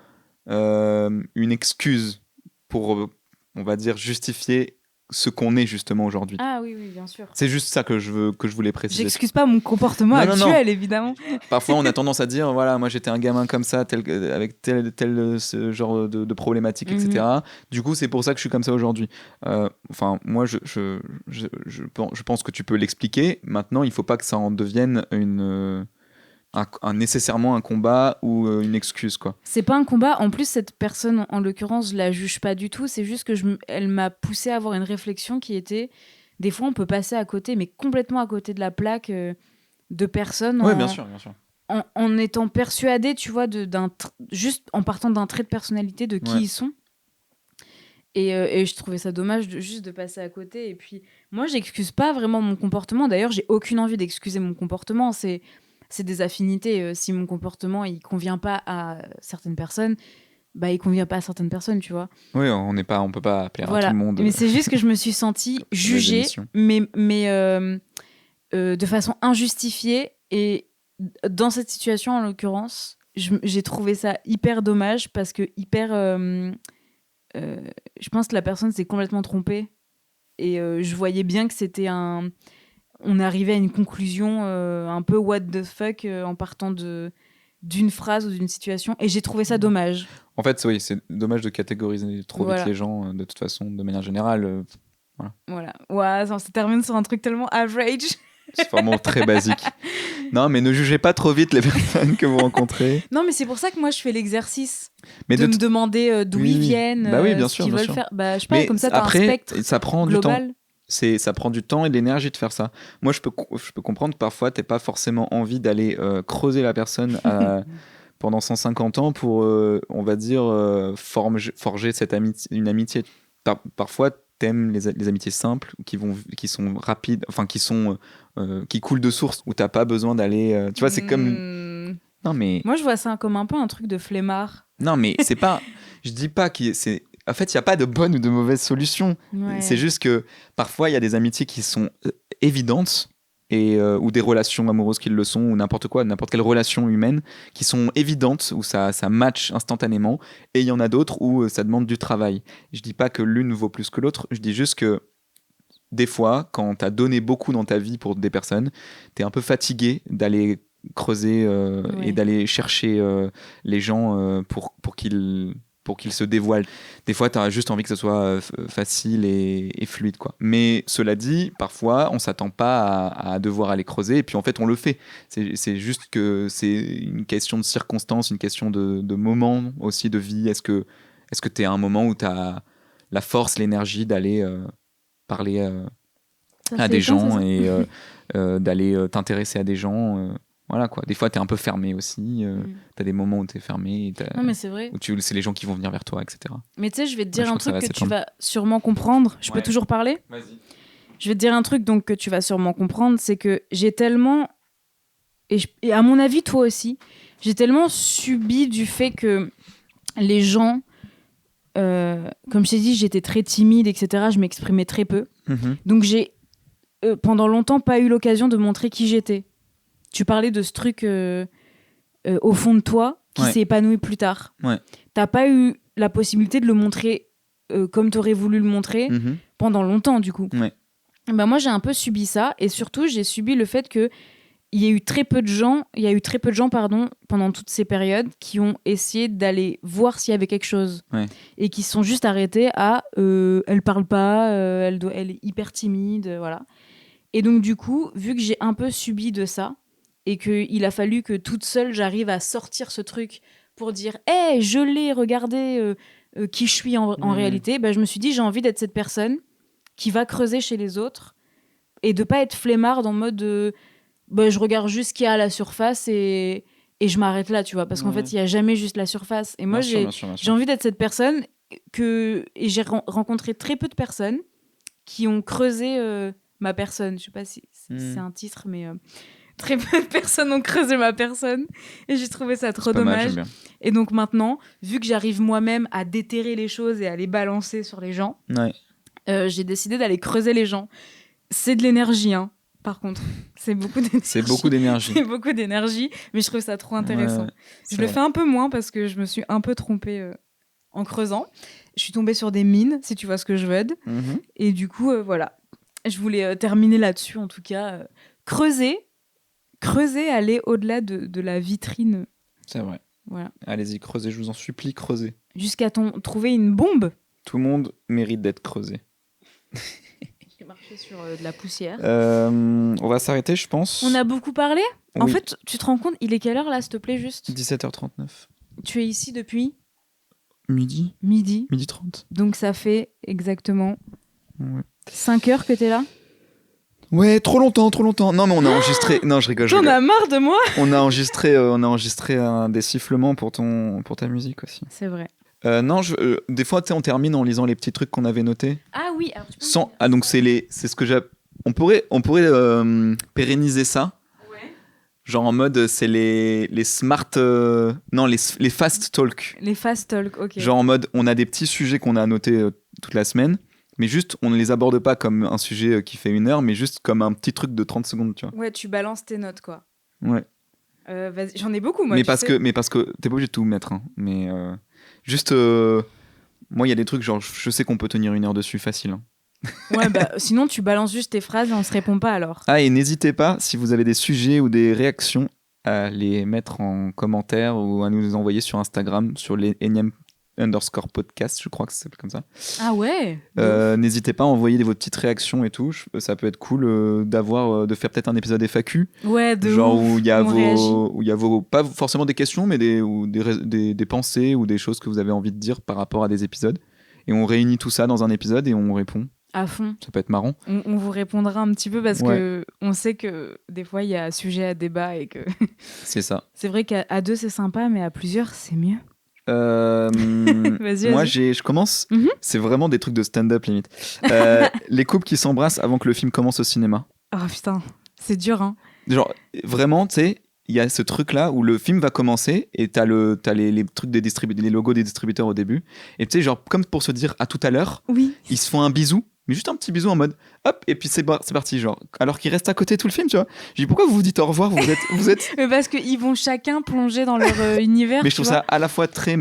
une excuse pour, on va dire, justifier ce qu'on est justement aujourd'hui. Ah oui, bien sûr. C'est juste ça que je voulais préciser. J'excuse pas mon comportement actuel, évidemment. Parfois, on a tendance à dire, voilà, moi j'étais un gamin comme ça, avec tel ce genre de problématiques, etc. Du coup, c'est pour ça que je suis comme ça aujourd'hui. Enfin, moi, je pense que tu peux l'expliquer. Maintenant, il faut pas que ça en devienne nécessairement un combat ou une excuse, quoi. C'est pas un combat. En plus, cette personne, en l'occurrence, je la juge pas du tout. C'est juste que elle m'a poussé à avoir une réflexion qui était, des fois, on peut passer à côté, mais complètement à côté de la plaque de personnes. Oui, bien sûr. En étant persuadé, tu vois, juste en partant d'un trait de personnalité de qui ils sont. Et je trouvais ça dommage juste de passer à côté. Et puis, moi, j'excuse pas vraiment mon comportement. D'ailleurs, j'ai aucune envie d'excuser mon comportement. C'est des affinités. Si mon comportement il convient pas à certaines personnes, bah il convient pas à certaines personnes, tu vois. Oui, on peut pas appeler à tout le monde. Mais c'est juste que je me suis sentie jugée, mais de façon injustifiée. Et dans cette situation, en l'occurrence, j'ai trouvé ça hyper dommage, parce que hyper je pense que la personne s'est complètement trompée. Et je voyais bien que c'était on arrivait à une conclusion un peu what the fuck en partant d'une phrase ou d'une situation. Et j'ai trouvé ça dommage. En fait, oui, c'est dommage de catégoriser trop vite les gens, de toute façon, de manière générale. Voilà. Ouais, ça se termine sur un truc tellement average. C'est vraiment très basique. Non, mais ne jugez pas trop vite les personnes que vous rencontrez. Non, mais c'est pour ça que moi, je fais l'exercice de me demander d'où ils viennent, bah oui, bien sûr, ce qu'ils veulent faire. Bah, je sais pas, comme ça, t'as un spectre ça prend global. Du temps. Ça prend du temps et de l'énergie de faire ça. Moi, je peux comprendre que parfois, t'aies pas forcément envie d'aller creuser la personne pendant 150 ans pour, on va dire, forger une amitié. Parfois, t'aimes les amitiés simples qui sont rapides, enfin qui coulent de source, où t'as pas besoin d'aller. Tu vois, c'est comme. Non mais. Moi, je vois ça comme un peu un truc de flemmard. Non mais c'est pas. Je dis pas que c'est. En fait, il y a pas de bonne ou de mauvaise solution. Ouais. C'est juste que parfois il y a des amitiés qui sont évidentes. Ou des relations amoureuses qui le sont, ou n'importe quelle relation humaine, qui sont évidentes, où ça match instantanément, et il y en a d'autres où ça demande du travail. Je dis pas que l'une vaut plus que l'autre, je dis juste que des fois, quand t'as donné beaucoup dans ta vie pour des personnes, t'es un peu fatigué d'aller creuser et d'aller chercher les gens pour qu'ils se dévoilent. Des fois, tu as juste envie que ce soit facile et fluide, quoi. Mais cela dit, parfois, on s'attend pas à devoir aller creuser, et puis en fait, on le fait. C'est juste que c'est une question de circonstances, une question de moment aussi de vie. Est-ce que tu es à un moment où tu as la force, l'énergie d'aller parler à des gens et d'aller t'intéresser à des gens voilà quoi. Des fois, t'es un peu fermé aussi. T'as des moments où t'es fermé. Non, mais c'est vrai. Où c'est les gens qui vont venir vers toi, etc. Mais tu sais, je vais te dire un truc que tu vas sûrement comprendre. Je peux toujours parler ? Vas-y. Je vais te dire un truc donc que tu vas sûrement comprendre. C'est que j'ai tellement... Et à mon avis, toi aussi, j'ai tellement subi du fait que les gens... comme je t'ai dit, j'étais très timide, etc. Je m'exprimais très peu. Donc j'ai, pendant longtemps, pas eu l'occasion de montrer qui j'étais. Tu parlais de ce truc au fond de toi qui s'est épanoui plus tard. T'as pas eu la possibilité de le montrer comme t'aurais voulu le montrer pendant longtemps, du coup. Ben moi, j'ai un peu subi ça, et surtout, j'ai subi le fait que il y a eu très peu de gens, pendant toutes ces périodes qui ont essayé d'aller voir s'il y avait quelque chose et qui sont juste arrêtés à elle parle pas, elle est hyper timide, voilà. Et donc du coup, vu que j'ai un peu subi de ça et qu'il a fallu que toute seule j'arrive à sortir ce truc pour dire hey, je l'ai, regardez qui je suis en réalité, ben, je me suis dit j'ai envie d'être cette personne qui va creuser chez les autres et de pas être flemmarde en mode bah, je regarde juste ce qu'il y a à la surface et je m'arrête là, tu vois, parce qu'en fait, il n'y a jamais juste la surface. Et moi, j'ai envie d'être cette personne et j'ai rencontré très peu de personnes qui ont creusé ma personne. Je sais pas si c'est un titre, mais très peu de personnes ont creusé ma personne et j'ai trouvé ça trop dommage. Et donc maintenant, vu que j'arrive moi-même à déterrer les choses et à les balancer sur les gens, j'ai décidé d'aller creuser les gens. C'est de l'énergie, hein. Par contre, c'est beaucoup d'énergie, mais je trouve ça trop intéressant. Je le fais un peu moins parce que je me suis un peu trompée en creusant. Je suis tombée sur des mines, si tu vois ce que je veux dire. Et du coup, voilà. Je voulais terminer là-dessus, en tout cas. Creuser, aller au-delà de la vitrine. C'est vrai. Voilà. Allez-y, creusez, je vous en supplie, creusez. Jusqu'à trouver une bombe. Tout le monde mérite d'être creusé. Marcher sur de la poussière. On va s'arrêter, je pense. On a beaucoup parlé. Oui. En fait, tu te rends compte, il est quelle heure là, s'il te plaît, juste 17h39. Tu es ici depuis Midi 30. Donc ça fait exactement 5 heures que t'es là. Ouais, trop longtemps. Non, mais on a enregistré. Non, je rigole. T'en as marre de moi. On a enregistré des sifflements pour ta musique aussi. C'est vrai. Non, des fois, on termine en lisant les petits trucs qu'on avait notés. Ah oui. Alors, donc c'est ce que j'ai. On pourrait pérenniser ça. Ouais. Genre en mode, c'est les smart. Non, les fast talk. Les fast talk, ok. Genre en mode, on a des petits sujets qu'on a annotés toute la semaine, mais juste, on ne les aborde pas comme un sujet qui fait 1 heure, mais juste comme un petit truc de 30 secondes, tu vois. Ouais, tu balances tes notes, quoi. Ouais. Vas-y, j'en ai beaucoup, moi. Mais parce que t'es pas obligé de tout mettre, hein. Mais juste Moi, il y a des trucs, genre, je sais qu'on peut tenir 1 heure dessus facile. Hein. Ouais, bah sinon, tu balances juste tes phrases et on se répond pas alors. Ah, et n'hésitez pas, si vous avez des sujets ou des réactions, à les mettre en commentaire ou à nous les envoyer sur Instagram, sur les _podcast, je crois que ça s'appelle comme ça. Ah ouais. N'hésitez pas à envoyer vos petites réactions et tout. Ça peut être cool de faire peut-être un épisode FAQ. Ouais, de genre ouf, où il y a vos pas forcément des questions, mais des pensées ou des choses que vous avez envie de dire par rapport à des épisodes. Et on réunit tout ça dans un épisode et on répond. À fond. Ça peut être marrant. On vous répondra un petit peu parce que on sait que des fois il y a sujet à débat et que. C'est ça. C'est vrai qu'à 2 c'est sympa, mais à plusieurs c'est mieux. Moi, je commence. C'est vraiment des trucs de stand-up limite. Les couples qui s'embrassent avant que le film commence au cinéma. Oh putain, c'est dur, hein. Genre, vraiment, tu sais, il y a ce truc-là où le film va commencer et t'as les trucs les logos des distributeurs au début. Et tu sais, genre, comme pour se dire à tout à l'heure, ils se font un bisou. Mais juste un petit bisou en mode hop, et puis c'est parti, genre. Alors qu'ils restent à côté tout le film, tu vois. Je dis pourquoi vous vous dites au revoir, vous êtes... Mais parce qu'ils vont chacun plonger dans leur univers. Mais je trouve ça à la fois très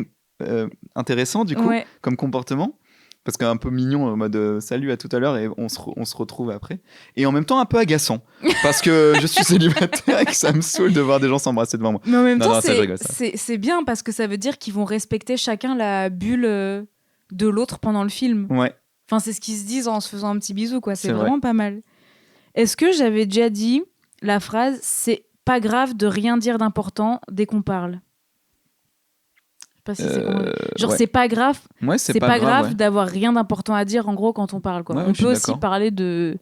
intéressant, du coup, comme comportement. Parce qu'un peu mignon, en mode salut à tout à l'heure, et on se retrouve après. Et en même temps, un peu agaçant. Parce que je suis célibataire et que ça me saoule de voir des gens s'embrasser devant moi. Mais en même temps, c'est bien parce que ça veut dire qu'ils vont respecter chacun la bulle de l'autre pendant le film. Ouais. Enfin, c'est ce qu'ils se disent en se faisant un petit bisou, quoi. C'est vraiment pas mal. Est-ce que j'avais déjà dit la phrase « c'est pas grave de rien dire d'important dès qu'on parle ». Je sais pas si c'est comment... Genre, c'est pas grave. Ouais, c'est pas grave d'avoir rien d'important à dire, en gros, quand on parle, quoi. On peut aussi parler de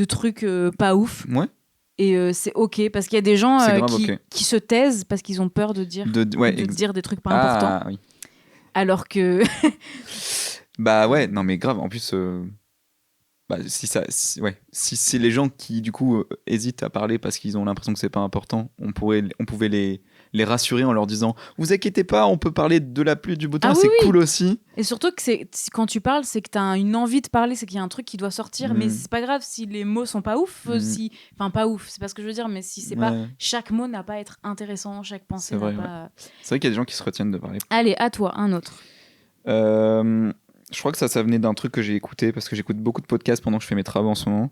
trucs pas ouf. Ouais. Et c'est OK, parce qu'il y a des gens qui se taisent parce qu'ils ont peur de dire, dire des trucs pas importants. Oui. Alors que... Bah ouais, non mais grave, en plus, si c'est les gens qui du coup hésitent à parler parce qu'ils ont l'impression que c'est pas important, on pouvait les rassurer en leur disant vous inquiétez pas, on peut parler de la pluie du beau temps, c'est cool aussi. Et surtout que quand tu parles, c'est que t'as une envie de parler, c'est qu'il y a un truc qui doit sortir, mais c'est pas grave si les mots sont pas ouf, enfin pas ouf, c'est pas ce que je veux dire, mais si c'est pas, chaque mot n'a pas à être intéressant, chaque pensée n'a pas... C'est vrai qu'il y a des gens qui se retiennent de parler. Allez, à toi, un autre. Je crois que ça venait d'un truc que j'ai écouté, parce que j'écoute beaucoup de podcasts pendant que je fais mes travaux en ce moment,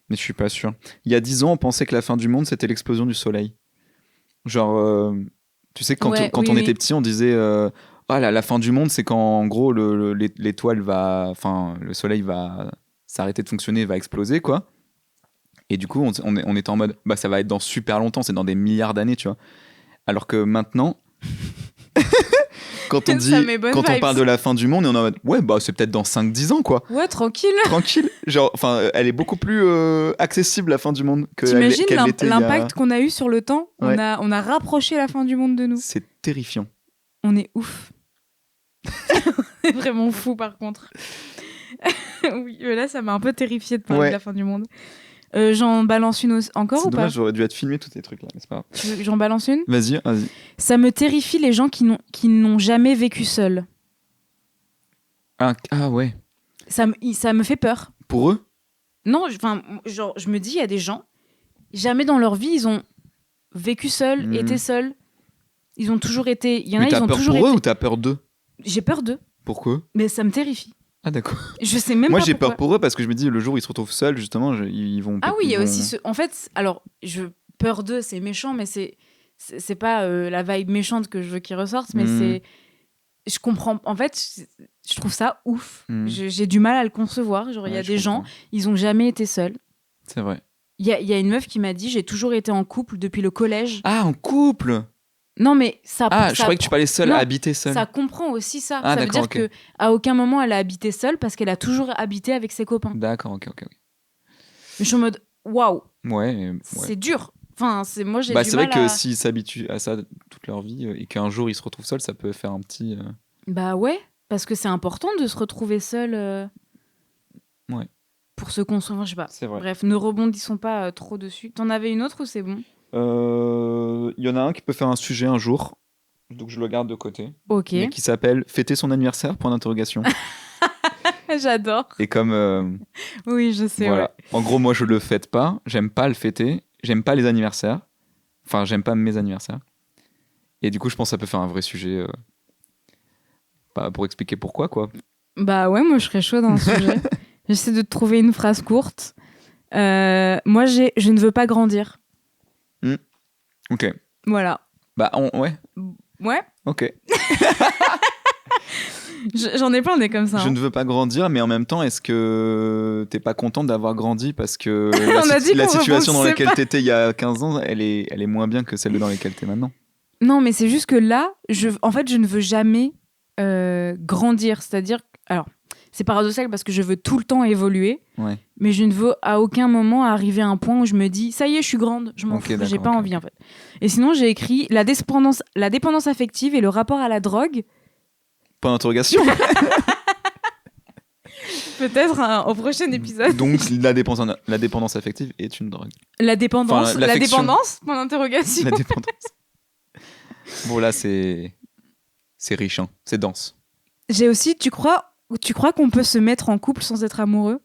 mais je suis pas sûr. Il y a 10 ans, on pensait que la fin du monde, c'était l'explosion du soleil. Genre, tu sais, quand on était petit, on disait la fin du monde, c'est quand, en gros, l'étoile va... Enfin, le soleil va s'arrêter de fonctionner, va exploser, quoi. Et du coup, on était en mode, ça va être dans super longtemps, c'est dans des milliards d'années, tu vois. Alors que maintenant... Quand on parle de la fin du monde, et on est en mode, c'est peut-être dans 5-10 ans, quoi. Ouais, tranquille. Tranquille. Genre, elle est beaucoup plus accessible, la fin du monde, que t'imagines l'impact qu'on a eu sur le temps. On a rapproché la fin du monde de nous. C'est terrifiant. On est ouf. C'est vraiment fou, par contre. Oui, là, ça m'a un peu terrifiée de parler de la fin du monde. J'en balance une encore ou dommage, pas ? J'aurais dû être filmé tous ces trucs là, mais c'est pas grave. J'en balance une ? Vas-y. Ça me terrifie les gens qui n'ont jamais vécu seuls. Ah ouais. Ça me fait peur. Pour eux ? Non, je me dis, il y a des gens, jamais dans leur vie, ils ont vécu seuls, été seuls. Ils ont toujours été... Il y en a, ils ont toujours été... T'as peur pour eux ou t'as peur d'eux ? J'ai peur d'eux. Pourquoi ? Mais ça me terrifie. Ah d'accord. Je sais même pas. Moi j'ai peur pour eux parce que je me dis le jour où ils se retrouvent seuls justement ils vont. Ah oui, il y a aussi en fait, alors peur d'eux c'est méchant mais c'est pas la vibe méchante que je veux qu'ils ressortent mais je comprends en fait je trouve ça ouf. J'ai du mal à le concevoir, genre il y a des gens ils ont jamais été seuls. C'est vrai. Il y a une meuf qui m'a dit j'ai toujours été en couple depuis le collège. Ah en couple. Non, mais ça... je croyais que tu parlais seule, à habiter seule. Ça comprend aussi ça. Ça veut dire qu'à aucun moment, elle a habité seule parce qu'elle a toujours habité avec ses copains. D'accord, ok. Je suis en mode, waouh. Ouais. C'est dur. Enfin, moi, j'ai du mal c'est vrai que s'ils s'habituent à ça toute leur vie et qu'un jour, ils se retrouvent seuls, ça peut faire un petit... Bah ouais, parce que c'est important de se retrouver seul pour se construire, je sais pas. C'est vrai. Bref, ne rebondissons pas trop dessus. T'en avais une autre ou c'est bon ? Il y en a un qui peut faire un sujet un jour, donc je le garde de côté. Ok. Mais qui s'appelle Fêter son anniversaire ? J'adore. Et comme. Oui, je sais. Voilà. Ouais. En gros, moi je le fête pas, j'aime pas le fêter, j'aime pas les anniversaires. Enfin, j'aime pas mes anniversaires. Et du coup, je pense que ça peut faire un vrai sujet pour expliquer pourquoi, quoi. Bah ouais, moi je serais chaud dans le sujet. J'essaie de trouver une phrase courte. Moi, je ne veux pas grandir. Ok. Voilà. Bah, ouais. Ouais. Ok. J'en ai plein des comme ça. Je ne veux pas grandir, mais en même temps, est-ce que t'es pas contente d'avoir grandi parce que la situation dans laquelle t'étais il y a 15 ans, elle est moins bien que celle dans laquelle t'es maintenant? Non, mais c'est juste que là, en fait, je ne veux jamais grandir. C'est-à-dire, alors, c'est paradoxal parce que je veux tout le temps évoluer, mais je ne veux à aucun moment arriver à un point où je me dis, ça y est, je suis grande, je m'en fous, j'ai pas envie en fait. Et sinon, j'ai écrit la dépendance affective et le rapport à la drogue. Pas d'interrogation. Peut-être au prochain épisode. Donc la dépendance affective est une drogue. La dépendance, point d'interrogation. La dépendance. Bon là c'est riche, hein. C'est dense. J'ai aussi, tu crois qu'on peut se mettre en couple sans être amoureux?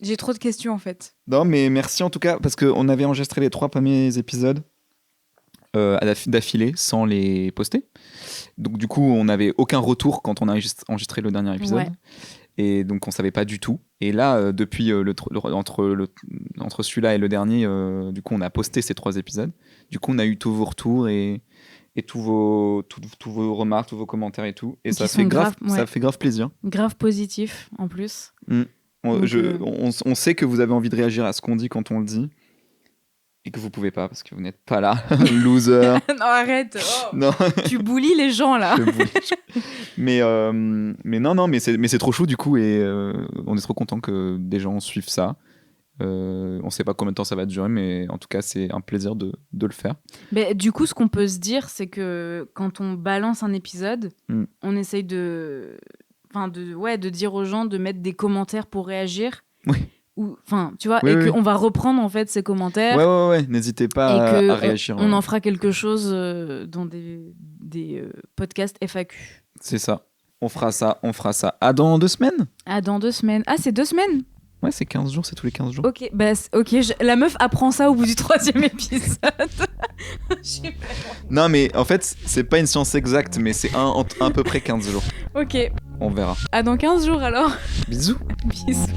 J'ai trop de questions en fait. Non mais merci en tout cas parce qu'on avait enregistré les 3 premiers épisodes d'affilée sans les poster. Donc du coup on n'avait aucun retour quand on a enregistré le dernier épisode. Ouais. Et donc on savait pas du tout. Et là depuis entre celui-là et le dernier, du coup on a posté ces 3 épisodes. Du coup on a eu tous vos retours et tous vos remarques, tous vos commentaires et tout. Et ça fait grave plaisir. Grave positif en plus. On sait que vous avez envie de réagir à ce qu'on dit quand on le dit. Et que vous pouvez pas parce que vous n'êtes pas là, loser. Non, arrête. Oh. Non. Tu bullies les gens là. Mais non, mais c'est trop chou du coup et on est trop content que des gens suivent ça. On sait pas combien de temps ça va durer, mais en tout cas c'est un plaisir de le faire. Mais du coup, ce qu'on peut se dire, c'est que quand on balance un épisode, on essaye de dire aux gens de mettre des commentaires pour réagir. Oui. Tu vois, qu'on va reprendre en fait ces commentaires. Ouais, n'hésitez pas à réagir. On en fera quelque chose dans des podcasts FAQ. C'est ça. On fera ça. À dans 2 semaines. Ah, c'est 2 semaines. Ouais, c'est 15 jours, c'est tous les 15 jours. Ok, la meuf apprend ça au bout du 3e épisode. Non, mais en fait, c'est pas une science exacte, mais c'est à peu près 15 jours. Ok. On verra. À dans 15 jours alors. Bisous. Bisous.